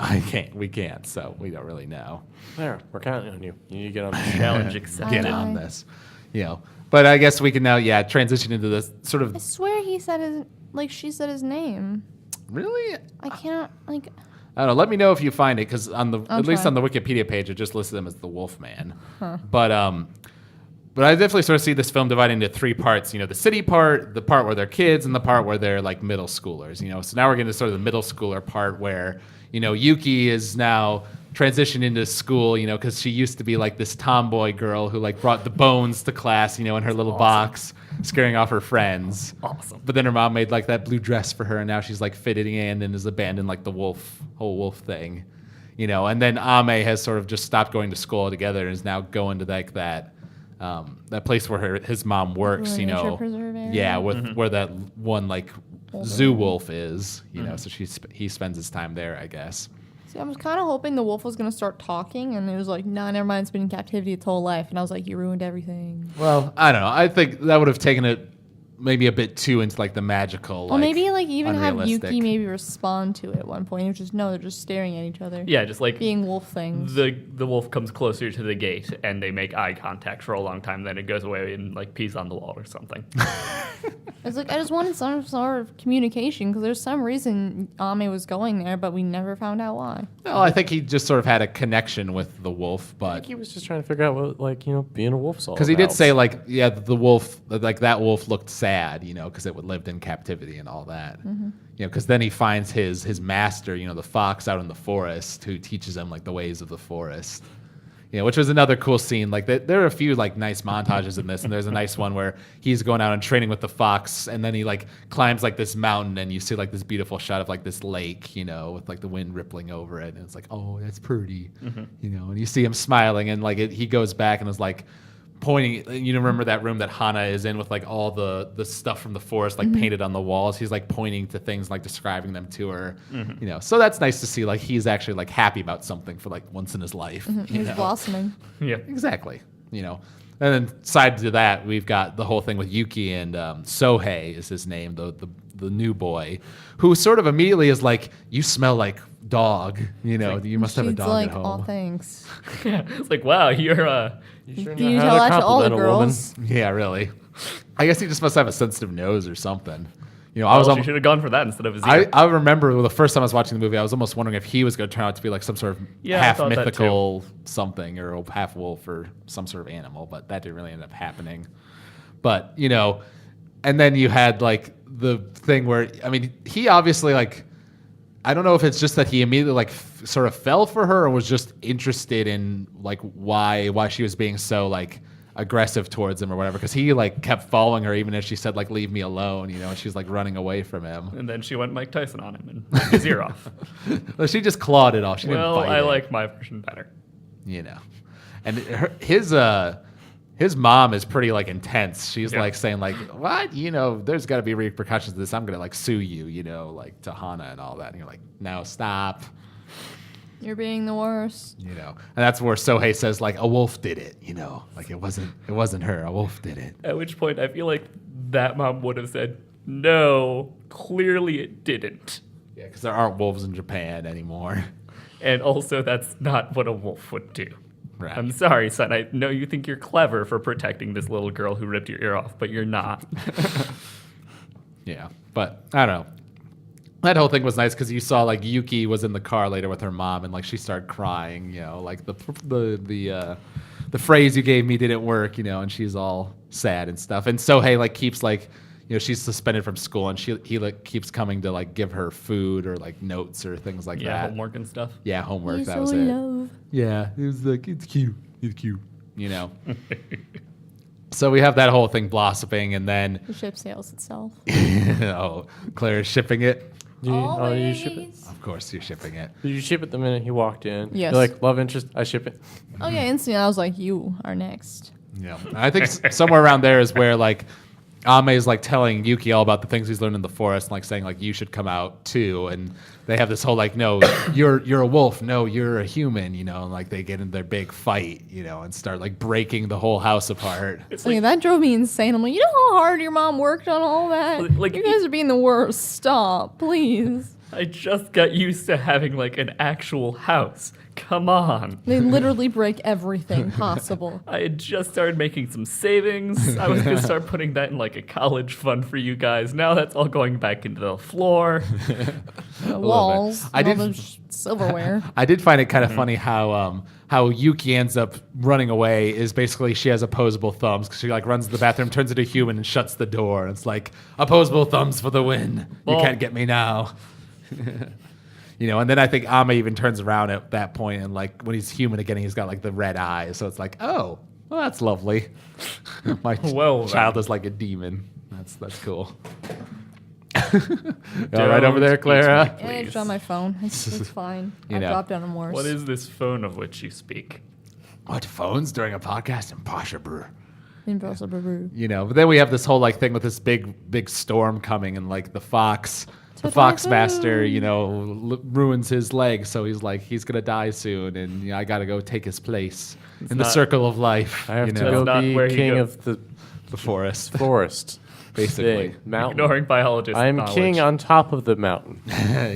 we can't, so we don't really know. There, we're counting on you. You need to get on the Challenge accepted. Get on this, you know. But I guess we can now, transition into this sort I of. swear he said she said his name. Really? I can't, like. I don't know. Let me know if you find it, because at least try. on the Wikipedia page, it just listed him as the Wolfman. Huh. But I definitely sort of see this film divided into three parts. You know, the city part, the part where they're kids, and the part where they're like middle schoolers. You know, so now we're getting to sort of the middle schooler part where, you know, Yuki is now transitioned into school. You know, because she used to be like this tomboy girl who like brought the bones to class. You know, in her little box, scaring off her friends. Awesome. But then her mom made like that blue dress for her, and now she's like fitting in and has abandoned like the whole wolf thing. You know, and then Ame has sort of just stopped going to school altogether and is now going to like that place where his mom works, you know, where that one like zoo wolf is, you know, so he spends his time there, I guess. See, I was kind of hoping the wolf was going to start talking, and it was like, nah, never mind, it's been in captivity its whole life, and I was like, you ruined everything. Well, I don't know. I think that would have taken it maybe a bit too into like the magical. Well, maybe like even have unrealistic. Yuki maybe respond to it at one point. It was just no, they're just staring at each other. Yeah, just like being wolf things. The wolf comes closer to the gate and they make eye contact for a long time. Then it goes away and like pees on the wall or something. It's like I just wanted some sort of communication because there's some reason Ame was going there, but we never found out why. Well, I think he just sort of had a connection with the wolf, I but think he was just trying to figure out what, like, you know, being a wolf's all because he did about. say like, yeah, the wolf, like that wolf looked sad, you know, because it lived in captivity and all that. You know, because then he finds his master, you know, the fox out in the forest, who teaches him like the ways of the forest. You know, which was another cool scene. Like there are a few like nice montages in this, and there's a nice one where he's going out and training with the fox, and then he like climbs like this mountain, and you see like this beautiful shot of like this lake, you know, with like the wind rippling over it, and it's like, oh, that's pretty, you know, and you see him smiling, and like he goes back and is like pointing. You remember that room that Hana is in with like all the stuff from the forest like painted on the walls. He's like pointing to things, like describing them to her. You know, so that's nice to see. Like he's actually like happy about something for like once in his life. He's blossoming. Yeah, exactly. You know, and then side to that, we've got the whole thing with Yuki and Sohei is his name, the new boy, who sort of immediately is like, you smell like dog. You know, you must have a dog like, at home. Oh, thanks. yeah. It's like, wow, you're You sure Do know you how tell to that to all the compliment a woman? girls? Yeah, really. I guess he just must have a sensitive nose or something. You know, you should have gone for that instead of his ear. I remember the first time I was watching the movie, I was almost wondering if he was going to turn out to be like some sort of half I thought that mythical something or a half wolf or some sort of animal, but that didn't really end up happening. But, you know, and then you had like the thing where, I mean, he obviously like, I don't know if it's just that he immediately like sort of fell for her or was just interested in like why she was being so like aggressive towards him or whatever, because he like kept following her even as she said like leave me alone, you know, and she's like running away from him. And then she went Mike Tyson on him and ripped his ear off. Well, she just clawed it off. She didn't bite I it, like my version better. you know. And his mom is pretty like intense. She's like saying like, what? You know, there's got to be repercussions to this. I'm going to like sue you, you know, like to Hana and all that. And you're like, no, stop. You're being the worst. You know, and that's where Sohei says like a wolf did it, you know, like it wasn't her, a wolf did it. At which point I feel like that mom would have said, no, clearly it didn't. Yeah, because there aren't wolves in Japan anymore. And also that's not what a wolf would do. Right. I'm sorry, son. I know you think you're clever for protecting this little girl who ripped your ear off, but you're not. Yeah, but I don't know. That whole thing was nice because you saw like Yuki was in the car later with her mom and like she started crying, you know, like the phrase you gave me didn't work, you know, and she's all sad and stuff. And Sohei like keeps like, you know, she's suspended from school and he like keeps coming to like give her food or like notes or things like that. Homework and stuff. Yeah, homework. He's That was so it. in love. Yeah, it was like it's cute. It's cute. you know. So we have that whole thing blossoming, and then The ship sails itself. oh, Claire's shipping it. You ship it? Of course, you're shipping it. Did you ship it the minute he walked in? Yes. You're like, love interest, I ship it. Oh yeah, instantly I was like, you are next. Yeah, I think somewhere around there is where like Ame is like telling Yuki all about the things he's learned in the forest, and like saying like you should come out too, and they have this whole like no, you're a wolf, no, you're a human, you know, and like they get in their big fight, you know, and start like breaking the whole house apart. It's Like, that drove me insane. I'm like, you know how hard your mom worked on all that? Like, you guys are being the worst. Stop, please. I just got used to having like an actual house. Come on. They literally break everything possible. I had just started making some savings. I was going to start putting that in like a college fund for you guys. Now that's all going back into the floor. The walls, I all did- the silverware. I did find it kind of funny how Yuki ends up running away is basically she has opposable thumbs because she like runs to the bathroom, turns into a human, and shuts the door. It's like opposable thumbs for the win. You Well- can't get me now. You know, and then I think Ame even turns around at that point, and like when he's human again, he's got like the red eyes. So it's like, oh, well, that's lovely. My Well, child is like a demon. That's cool. All right over there, Clara. Yeah, I Please. dropped my phone. It's fine. You I know. dropped down worse. What is this phone of which you speak? What phones during a podcast? Impossible. Impossible. You know, but then we have this whole like thing with this big storm coming, and like the fox master, you know, ruins his leg, so he's like he's gonna die soon, and you know, I gotta go take his place in the not- circle of life. I have you to know, go That's not where be he king goes. of the the forest, forest. basically. Thing, mountain. Ignoring biologist I'm knowledge. king on top of the mountain.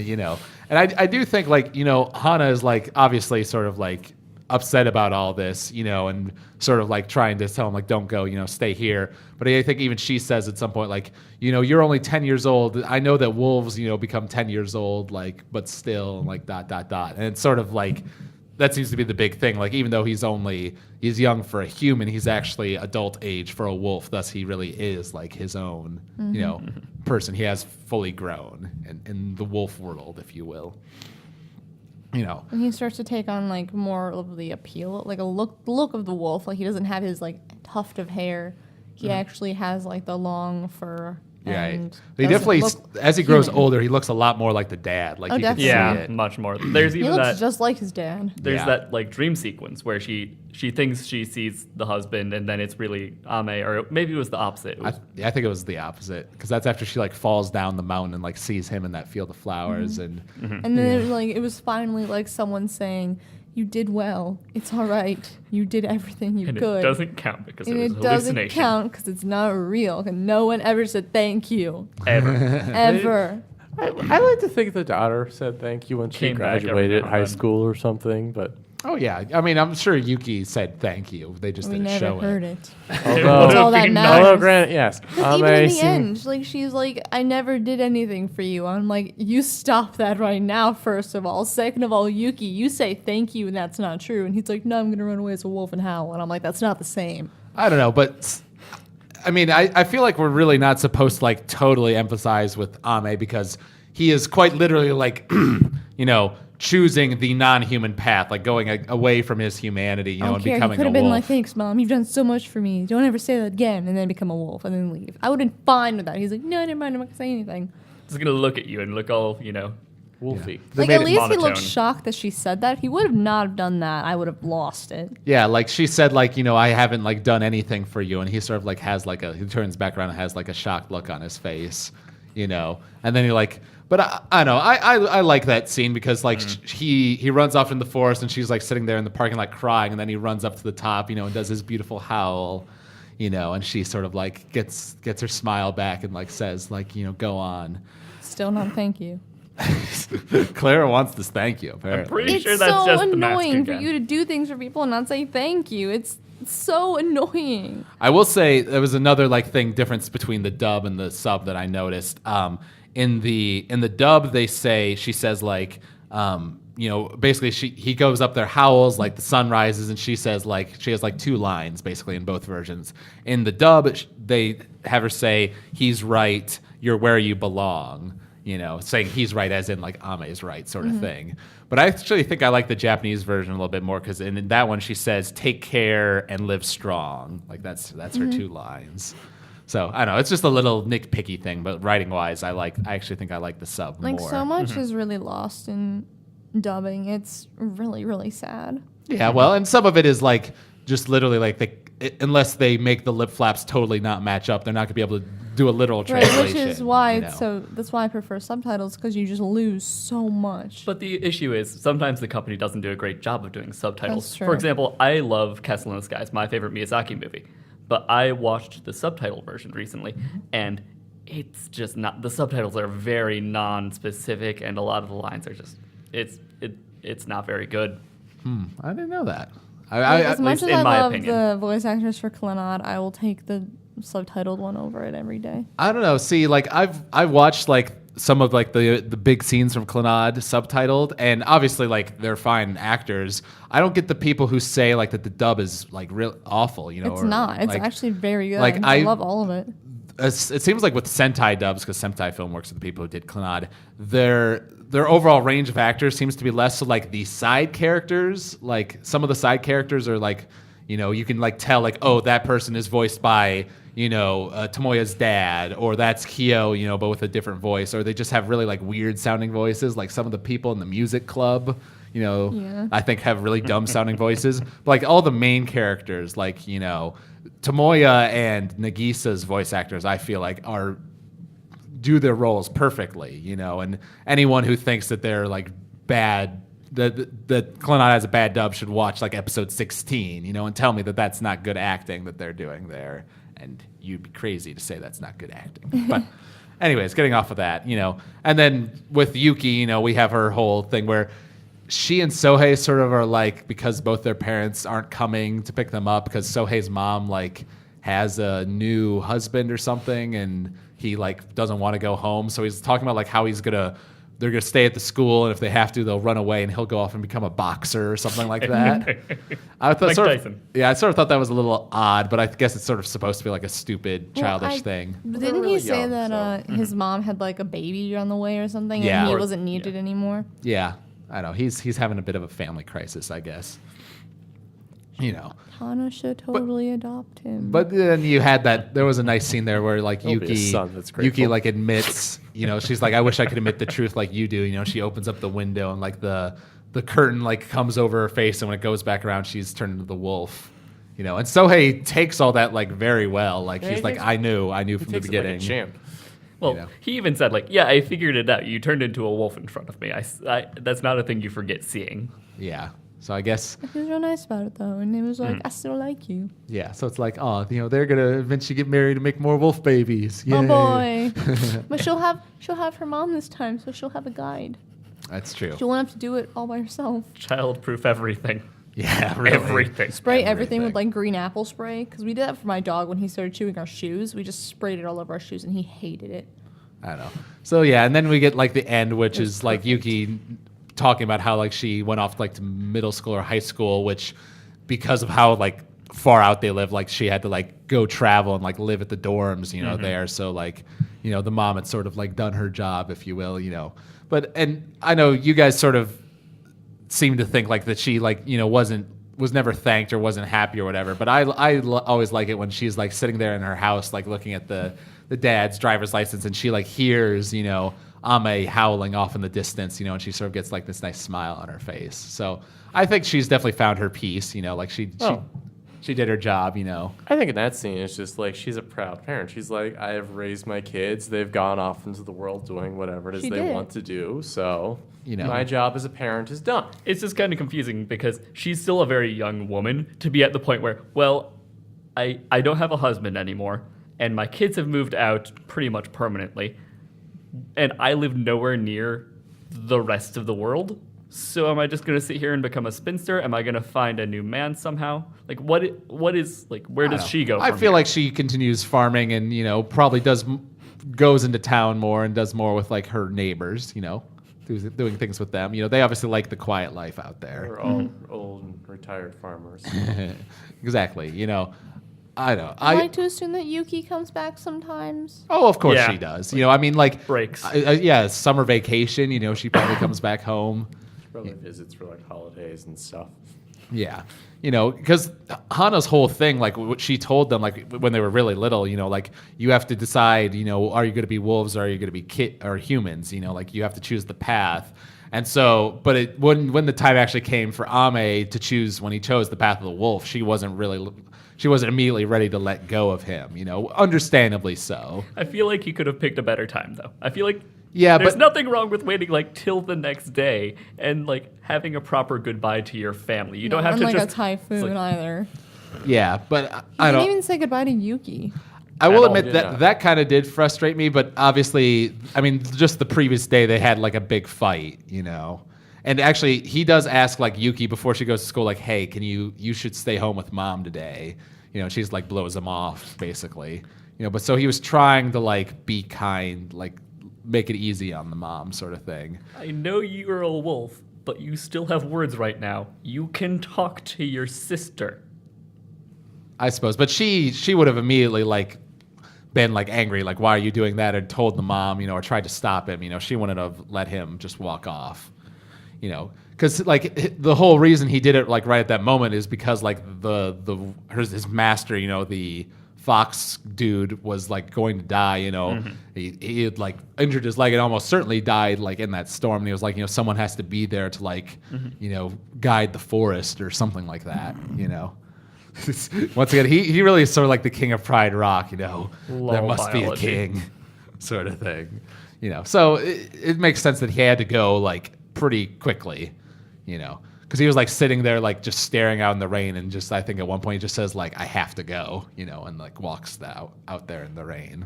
You know, and I do think like you know Hana is like obviously sort of like upset about all this, you know, and sort of like trying to tell him like don't go, you know, stay here. But I think even she says at some point like, you know, you're only 10 years old. I know that wolves, you know, become 10 years old, like, but still, like and it's sort of like that seems to be the big thing. Like even though he's young for a human, he's actually adult age for a wolf. Thus, he really is like his own, you know, person. He has fully grown in the wolf world, if you will. You know, And he starts to take on like more of the appeal, like look of the wolf. Like he doesn't have his like tuft of hair. He actually has like the long fur. yeah. And He doesn't definitely, look as he grows human. older, he looks a lot more like the dad. Like Oh, you can see definitely. Yeah, it. much more. There's He even looks that. just like his dad. There's Yeah. that like dream sequence where she thinks she sees the husband, and then it's really Ame, or maybe it was the opposite. It was, I think it was the opposite because that's after she like falls down the mountain and like sees him in that field of flowers and And then it was finally like someone saying, "You did well. It's all right. You did everything you and could." it doesn't count because and it was it a doesn't hallucination. count because it's not real. And no one ever said thank you Ever. ever. I like to think the daughter said thank you when she Came back every graduated now and high then. school or something, but oh yeah, I mean I'm sure Yuki said thank you. They just We didn't never show heard it. it. although, That's all that Being matters. although granted, yes, Even in the seemed- end, like she's like, "I never did anything for you." I'm like, "You stop that right now, first of all. Second of all, Yuki, you say thank you and that's not true." And he's like, "No, I'm gonna run away as a wolf and howl." And I'm like, "That's not the same." I don't know, but I mean I feel like we're really not supposed to like totally emphasize with Ame because he is quite literally like you know choosing the non-human path, like going away from his humanity, you I know, don't and care. He becoming could a have been wolf. like, "Thanks, Mom. You've done so much for me. Don't ever say that again." And then become a wolf and then leave. I would have been fine with that. He's like, "No, never mind. I'm not gonna say anything." Just gonna look at you and look all, wolfy. They Like made at it least he monotone. looked shocked that she said that. If he would have not have done that, I would have lost it. Yeah, like she said, like, you know, I haven't like done anything for you, and he sort of like has like he turns back around and has like a shocked look on his face, you know, and then he like, but I don't know, I like that scene because like he runs off in the forest and she's like sitting there in the parking lot crying, and then he runs up to the top, you know, and does his beautiful howl, you know, and she sort of like gets her smile back and like says like, you know, go on. Still not thank you. Clara wants this thank you, I'm apparently. pretty It's sure that's so just the mask annoying for again. you to do things for people and not say thank you. It's so annoying. I will say there was another like difference between the dub and the sub that I noticed. In the dub, she says like, you know, basically he goes up there, howls like the sun rises, and she says like she has like two lines basically in both versions. In the dub, they have her say, "He's right, you're where you belong." saying he's right as in like Ame's right sort of thing. But I actually think I like the Japanese version a little bit more because in that one she says, "Take care and live strong." Like that's her 2 lines. So I don't know. It's just a little nitpicky thing, but writing wise, I actually think I like the sub Like more. so much is really lost in dubbing. It's really, really sad. Yeah, well, and some of it is like just literally like unless they make the lip flaps totally not match up, they're not gonna be able to do a literal translation. Right, which is why that's why I prefer subtitles because you just lose so much. But the issue is sometimes the company doesn't do a great job of doing subtitles. That's true. For example, I love Castle in the Sky. It's my favorite Miyazaki movie. But I watched the subtitle version recently, and it's just not. The subtitles are very non-specific, and a lot of the lines are just. It's not very good. I didn't know that. As much as in I my love opinion. the voice actors for Clannad, I will take the subtitled one over it every day. I don't know. See, like I've watched like some of like the big scenes from Clannad subtitled, and obviously like they're fine actors. I don't get the people who say like that the dub is like real awful. It's not. It's like, actually very good. like, I love all of it. it seems like with Sentai dubs, because Sentai Film works with the people who did Clannad, their overall range of actors seems to be less so like the side characters. Like some of the side characters are like, you can like tell like, oh, that person is voiced by, Tomoya's dad, or that's Kyo, but with a different voice, or they just have really like weird sounding voices. Like some of the people in the music club, I think have really dumb sounding voices. But like all the main characters, like, Tomoya and Nagisa's voice actors, I feel like do their roles perfectly, and anyone who thinks that they're like bad, that Clannad has a bad dub should watch like episode 16, and tell me that that's not good acting that they're doing there. And you'd be crazy to say that's not good acting. But anyways, getting off of that, and then with Yuki, we have her whole thing where she and Sohei sort of are like, because both their parents aren't coming to pick them up because Sohei's mom like has a new husband or something, and he like doesn't want to go home. So he's talking about like how they're gonna stay at the school, and if they have to, they'll run away, and he'll go off and become a boxer or something like that. I thought Like Tyson. I sort of thought that was a little odd, but I guess it's sort of supposed to be like a stupid, childish thing. But They're didn't really he say young, that so. his mom had like a baby on the way or something, Yeah. and he Or- wasn't needed anymore? Yeah, I know he's having a bit of a family crisis, I guess. Tana should totally adopt him. But then you had that. There was a nice scene there where like There'll be a son that's Yuki grateful. like admits, she's like, I wish I could admit the truth like you do. She opens up the window and like the curtain like comes over her face, and when it goes back around, she's turned into the wolf. And Sohei takes all that like very well. Like Yeah, he's he like, takes- I knew He from the takes it like a beginning. champ. Well, he even said, like, yeah, I figured it out. You turned into a wolf in front of me. That's not a thing you forget seeing. Yeah. So I guess, He was real nice about it though, and he was like, "I still like you." yeah. So it's like, oh, they're gonna eventually get married and make more wolf babies. Oh Yay. boy! But she'll have her mom this time, so she'll have a guide. That's true. She won't have to do it all by herself. Child-proof everything. Yeah, really. Everything. Spray everything with Everything. like green apple spray, because we did that for my dog when he started chewing our shoes. We just sprayed it all over our shoes, and he hated it. I don't know. So yeah, and then we get like the end, which is like Yuki talking about how like she went off like to middle school or high school, which because of how like far out they live, like she had to like go travel and like live at the dorms, there. So like, the mom had sort of like done her job, if you will, But and I know you guys sort of seem to think like that she like was never thanked or wasn't happy or whatever. But I always like it when she's like sitting there in her house like looking at the dad's driver's license, and she like hears Ame howling off in the distance, and she sort of gets like this nice smile on her face. So I think she's definitely found her peace, like she did her job, I think in that scene, it's just like she's a proud parent. She's like, I have raised my kids. They've gone off into the world doing whatever it is She they did. want to do. So, You know. my job as a parent is done. It's just kind of confusing because she's still a very young woman to be at the point where, well, I don't have a husband anymore, and my kids have moved out pretty much permanently, and I live nowhere near the rest of the world. So am I just going to sit here and become a spinster? Am I going to find a new man somehow? Like, what is, like, where does she go I from feel here? like she continues farming and, probably goes into town more and does more with like her neighbors, doing things with them. They obviously like the quiet life out there. We're all old and retired farmers. Exactly. I don't. I like to assume that Yuki comes back sometimes. Oh, of course Yeah. she does. You know, I mean, like Breaks. yeah, summer vacation. You know, she probably comes back home. Probably visits for like holidays and stuff. Yeah, you know, because Hana's whole thing, like what she told them, like when they were really little, you know, like you have to decide, you know, are you going to be wolves or are you going to be or humans? You know, like you have to choose the path. And so, but when the time actually came for Ame to choose, when he chose the path of the wolf, she wasn't immediately ready to let go of him. You know, understandably so. I feel like he could have picked a better time, though. I feel like Yeah, there's but nothing wrong with waiting like till the next day and like having a proper goodbye to your family. You don't have to like just a typhoon either. yeah, but You I didn't don't. even say goodbye to Yuki. I will all, admit yeah. that kind of did frustrate me, but obviously, I mean, just the previous day they had like a big fight, you know. And actually, he does ask like Yuki before she goes to school, like, "Hey, you should stay home with mom today?" You know, she's like blows him off basically, you know. But so he was trying to like be kind, like make it easy on the mom, sort of thing. I know you're a wolf, but you still have words right now. You can talk to your sister. I suppose, but she would have immediately like been like angry, like why are you doing that, and told the mom, you know, or tried to stop him. You know, she wouldn't have let him just walk off. You know, because like the whole reason he did it like right at that moment is because like his master, you know, the fox dude was like going to die. You know, he had like injured his leg and almost certainly died like in that storm. And he was like, you know, someone has to be there to like, you know, guide the forest or something like that. You know. Once again, he really is sort of like the king of Pride Rock, you know. There must be a biology. king, sort of thing, you know. So it makes sense that he had to go like pretty quickly, you know, because he was like sitting there like just staring out in the rain, and just I think at one point he just says like I have to go, you know, and like walks out there in the rain.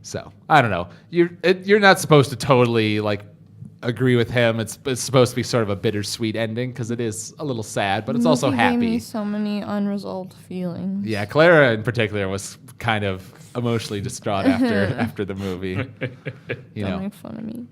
So I don't know. You're not supposed to totally like agree with him. It's supposed to be sort of a bittersweet ending because it is a little sad, but it's also He happy. gave me so many unresolved feelings. Yeah, Clara in particular was kind of emotionally distraught after the movie. You Don't know, make fun of me.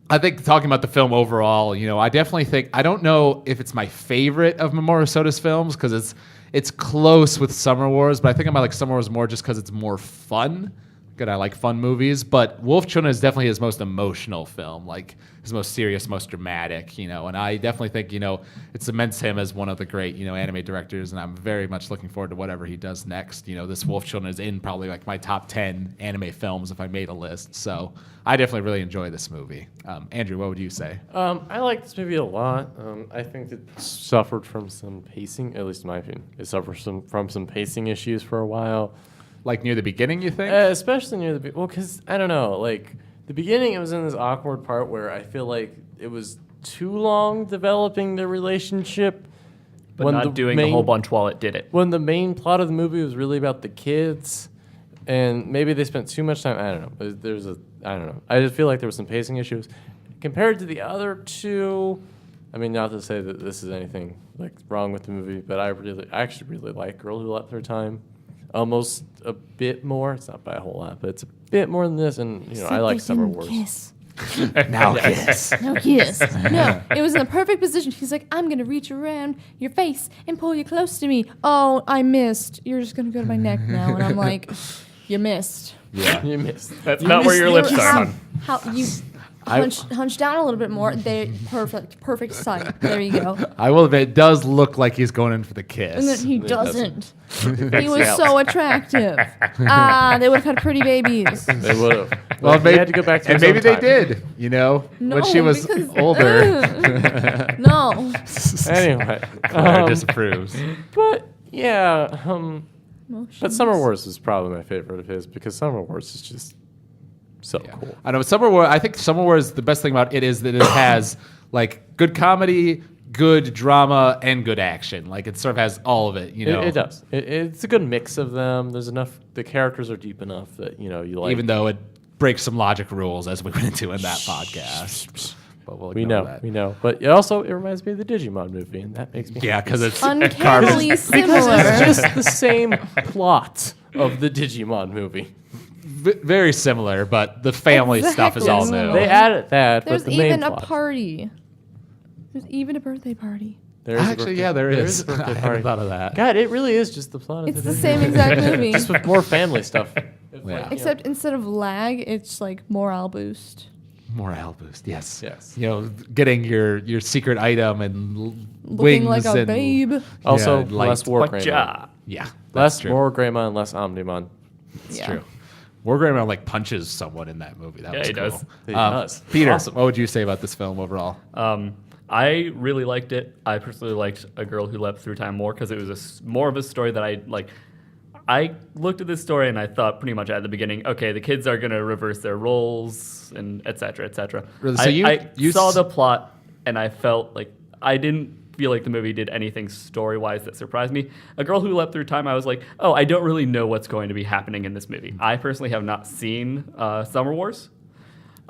I think talking about the film overall, you know, I definitely think I don't know if it's my favorite of Mamoru Hosoda's films because it's close with Summer Wars, but I think I might like Summer Wars more just because it's more fun. Good, I like fun movies, but Wolf Children is definitely his most emotional film, like his most serious, most dramatic, you know, and I definitely think, you know, it cements him as one of the great, you know, anime directors, and I'm very much looking forward to whatever he does next. You know, this Wolf Children is in probably like my top 10 anime films if I made a list, so I definitely really enjoy this movie. Andrew, what would you say? I like this movie a lot. I think it suffered from some pacing, at least in my opinion. It suffered from some pacing issues for a while. Like near the beginning, you think? Especially near the well, because I don't know, like the beginning, it was in this awkward part where I feel like it was too long developing the relationship, But not doing a whole bunch while it did it. When the main plot of the movie was really about the kids, and maybe they spent too much time. I don't know. I don't know. I just feel like there were some pacing issues compared to the other two. I mean, not to say that this is anything like wrong with the movie, but I actually really like Girl Who Left Her Time. Almost a bit more. It's not by a whole lot, but it's a bit more than this. And you know, I like Summer Wars. Kiss. Now kiss. No kiss. No, it was in the perfect position. He's like, I'm gonna reach around your face and pull you close to me. Oh, I missed. You're just gonna go to my neck now, and I'm like, you missed. Yeah. You missed. That's not where your lips are, hon. How you hunch down a little bit more? They perfect sight. There you go. I will admit, it does look like he's going in for the kiss. And then he It doesn't. He was so attractive. They would have had pretty babies. They would have. Well, They maybe, had to go back to and his maybe own they time. did, you know, when she was because- older. No. Anyway, Clara disapproves. but yeah, but Summer Wars is probably my favorite of his because Summer Wars is just so cool. I know I think Summer Wars, the best thing about it is that it has like good comedy, good drama, and good action. Like it sort of has all of it, you know. It does. It's a good mix of them. There's enough. The characters are deep enough that you know you like. Even though it breaks some logic rules, as we went into in that podcast. But we'll we ignore know, that. we know. But it reminds me of the Digimon movie, and that makes me Yeah, because it's Uncannily it's similar. just the same plot of the Digimon movie. very similar, but the family stuff is all Exactly. new. They added that, There's but the main even a plot. party. There's even a birthday party. There's a Actually, birthday- yeah, there is. a birthday I hadn't party. thought of that. God, it really is just the plot of It's the the Disney same exact movie. just with more family stuff. Yeah. Except instead of lag, it's like morale boost. Morale boost, yes. Yes. You know, getting your secret item and Looking wings like a and babe. Also, light. less War Greymon. Whatcha? Yeah, that's Less true. War Greymon, less Omnimon. It's Yeah. true. War Greymon like punches someone in that movie. That Yeah, was he cool. does. He does. Peter, Awesome. what would you say about this film overall? I really liked it. I personally liked A Girl Who Leapt Through Time more because it was more of a story that I like. I looked at this story and I thought pretty much at the beginning, okay, the kids are going to reverse their roles and et cetera, et cetera. Really? So I you saw s- the plot and I felt like I didn't feel like the movie did anything story-wise that surprised me. A Girl Who Leapt Through Time, I was like, oh, I don't really know what's going to be happening in this movie. I personally have not seen Summer Wars.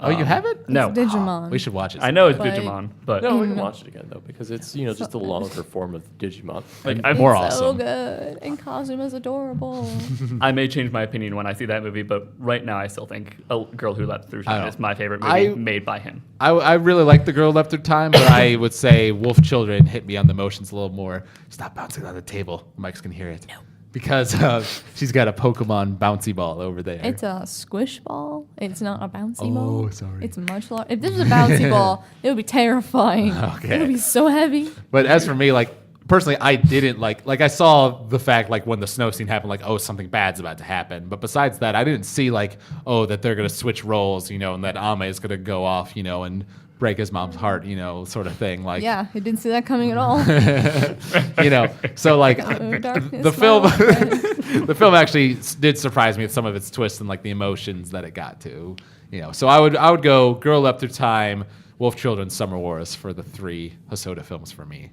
Oh, you haven't? No. It's Digimon. We should watch it. I know it's But- Digimon, but No, we can watch it again though because it's just a longer form of Digimon. like, And more It's so awesome. good. And Kazuma's adorable. I may change my opinion when I see that movie, but right now I still think A Girl Who Leapt Through I Time don't- is my favorite movie I- made by him. I really like The Girl Left Through Time, but I would say Wolf Children hit me on the emotions a little more. Stop bouncing on the table. Mike's can hear it. No. Because she's got a Pokemon bouncy ball over there. It's a squish ball. It's not a bouncy Oh, ball. sorry. It's much larger. If this was a bouncy ball, it would be terrifying. Okay. It would be so heavy. But as for me, like personally, I didn't like I saw the fact like when the snow scene happened, like, oh, something bad's about to happen. But besides that, I didn't see like, oh, that they're gonna switch roles, and that Ame is gonna go off, and break his mom's heart, sort of thing. Like Yeah, I didn't see that coming at all. So like Oh, darkness, the my film old friend. the film actually did surprise me with some of its twists and like the emotions that it got to. So I would go Girl Up Through Time, Wolf Children, Summer Wars for the 3 Hosoda films for me.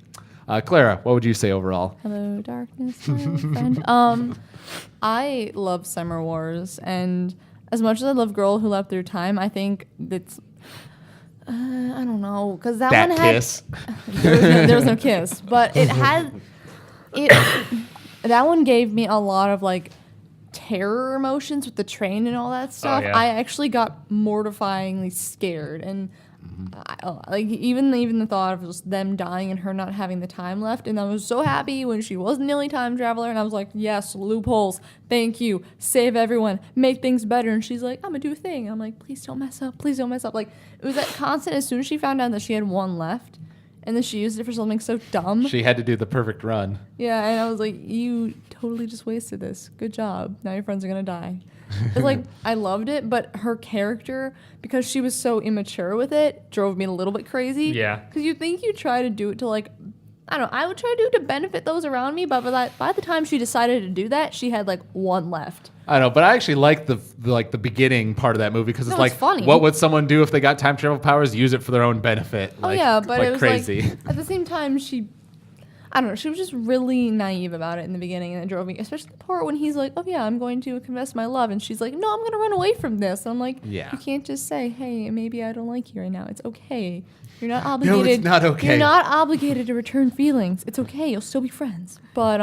Clara, what would you say overall? Hello, darkness, my old friend. I love Summer Wars, and as much as I love Girl Who Leapt Through Time, I think that's I don't know, because that That one had kiss. there was no kiss, but it had it. That one gave me a lot of like terror emotions with the train and all that stuff. yeah. I actually got mortifyingly scared, and like even the thought of just them dying and her not having the time left. And I was so happy when she wasn't the only time traveler, and I was like, yes, loopholes, thank you, save everyone, make things better. And she's like, I'm gonna do a thing. I'm like, please don't mess up, please don't mess up. Like it was that constant. As soon as she found out that she had one left, and then she used it for something so dumb. She had to do the perfect run. Yeah, and I was like, you totally just wasted this. Good job. Now your friends are gonna die. It's like I loved it, but her character, because she was so immature with it, drove me a little bit crazy. Yeah. Because you think you try to do it to like, I don't know, I would try to do it to benefit those around me, but by the time she decided to do that, she had like one left. I know, but I actually like the beginning part of that movie because it's No, it's like, funny. what would someone do if they got time travel powers? Use it for their own benefit. Oh Like, yeah, but like it was crazy. like at the same time I don't know, she was just really naive about it in the beginning, and it drove me, especially the part when he's like, oh yeah, I'm going to confess my love, and she's like, no, I'm gonna run away from this. And I'm like, Yeah. you can't just say, hey, maybe I don't like you right now. It's okay. You're not obligated. No, it's not okay. You're not obligated to return feelings. It's okay. You'll still be friends. But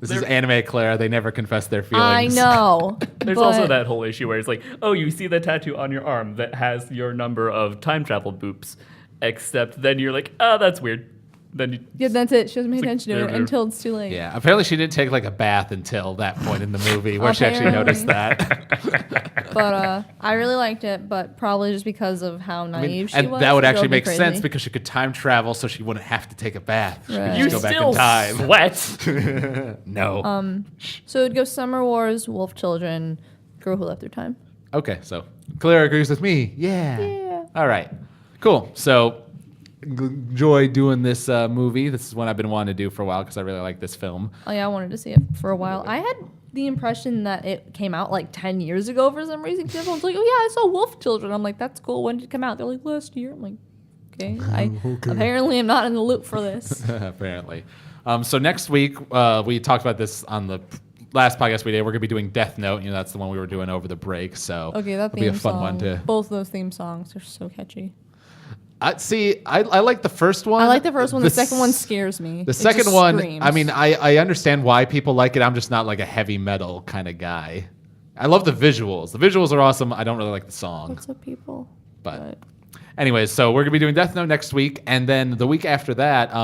This is anime, Clara. They never confess their feelings. I know. There's but also that whole issue where it's like, oh, you see the tattoo on your arm that has your number of time travel boops, except then you're like, oh, that's weird. Then you, Yeah, that's it. She doesn't pay It's like, attention to it there. until it's too late. Yeah, apparently she didn't take like a bath until that point in the movie where she actually Apparently. noticed that. But I really liked it, but probably just because of how naive she and was. that would it actually drove me make sense crazy. because she could time travel, so she wouldn't have to take a bath. She Right. could you just go back still in time. sweat. No. So it'd go Summer Wars, Wolf Children, Girl Who Left Their Time. Okay, so Clara agrees with me. Yeah. Yeah. All right. Cool. So enjoy doing this movie. This is one I've been wanting to do for a while because I really like this film. Oh yeah, I wanted to see it for a while. I had the impression that it came out like 10 years ago for some reason. 'Cause everyone's like, oh yeah, I saw Wolf Children. I'm like, that's cool. When did it come out? They're like, last year. I'm like, okay. I apparently am not in the loop for this. Apparently. So next week, we talked about this on the last podcast we did. We're going to be doing Death Note. That's the one we were doing over the break. So Okay, that it'll be theme a fun song. one to Both those theme songs are so catchy. I like the first one. I like the first one. The second one s- scares me. The It second just one, screams. I mean, I understand why people like it. I'm just not like a heavy metal kind of guy. I love the visuals. The visuals are awesome. I don't really like the song. What's up, people? But anyways, so we're gonna be doing Death Note next week, and then the week after that,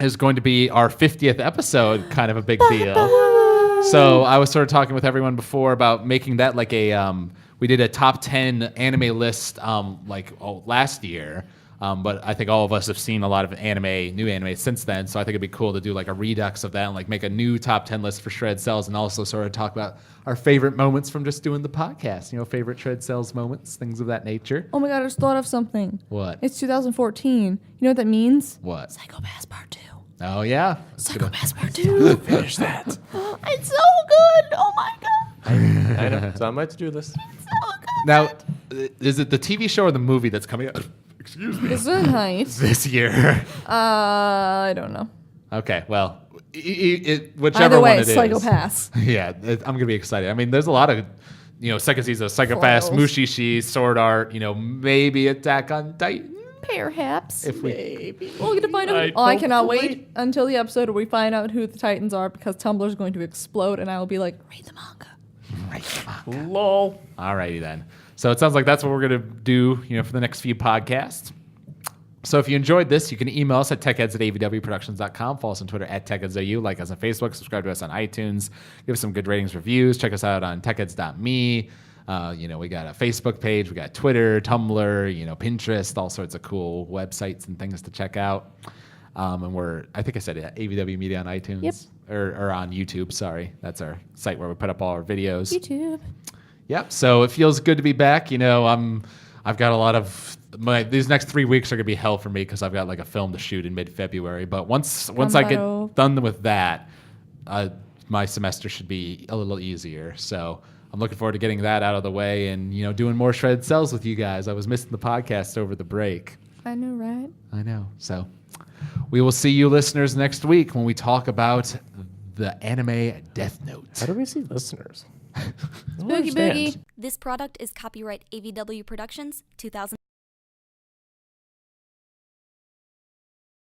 is going to be our 50th episode, kind of a big deal. So I was sort of talking with everyone before about making that like a, we did a top 10 anime list last year. But I think all of us have seen a lot of new anime since then. So I think it'd be cool to do like a redux of that and like make a new top 10 list for Shred Cels and also sort of talk about our favorite moments from just doing the podcast, favorite Shred Cels moments, things of that nature. Oh my god, I just thought of something. What? It's 2014. You know what that means? What? Psychopaths Part 2. Oh, yeah. Psychopaths Part 2. Finish that. It's so good. Oh my god. I know. It's on my to-do list. It's so good. Now, is it the TV show or the movie that's coming out? Excuse me. It's a night. This year. I don't know. Okay, well, whichever Either way, one it is. Psychopaths. Yeah, I'm going to be excited. I mean, there's a lot of, second season of Psychopaths, Foils. Mushishi, Sword Art, maybe Attack on Titan. Perhaps. If we We'll get to find out. I cannot wait until the episode where we find out who the Titans are because Tumblr's going to explode and I will be like, read the manga. Lol. Alrighty then. So it sounds like that's what we're going to do, for the next few podcasts. So if you enjoyed this, you can email us at techheads@avwproductions.com. Follow us on Twitter at techheadsau. Like us on Facebook. Subscribe to us on iTunes. Give us some good ratings, reviews. Check us out on techheads.me. We got a Facebook page. We got Twitter, Tumblr, Pinterest, all sorts of cool websites and things to check out. And I think I said it, AVW Media on iTunes. Yep. Or on YouTube, sorry. That's our site where we put up all our videos. YouTube. Yep. So it feels good to be back. I've got a lot of these next 3 weeks are gonna be hell for me because I've got like a film to shoot in mid-February. But once I get done with that, my semester should be a little easier. So I'm looking forward to getting that out of the way and doing more Shred Cels with you guys. I was missing the podcast over the break. I know, right? I know. So we will see you listeners next week when we talk about the anime Death Note. How do we see listeners? Boogie boogie. This product is copyright AVW Productions 2000.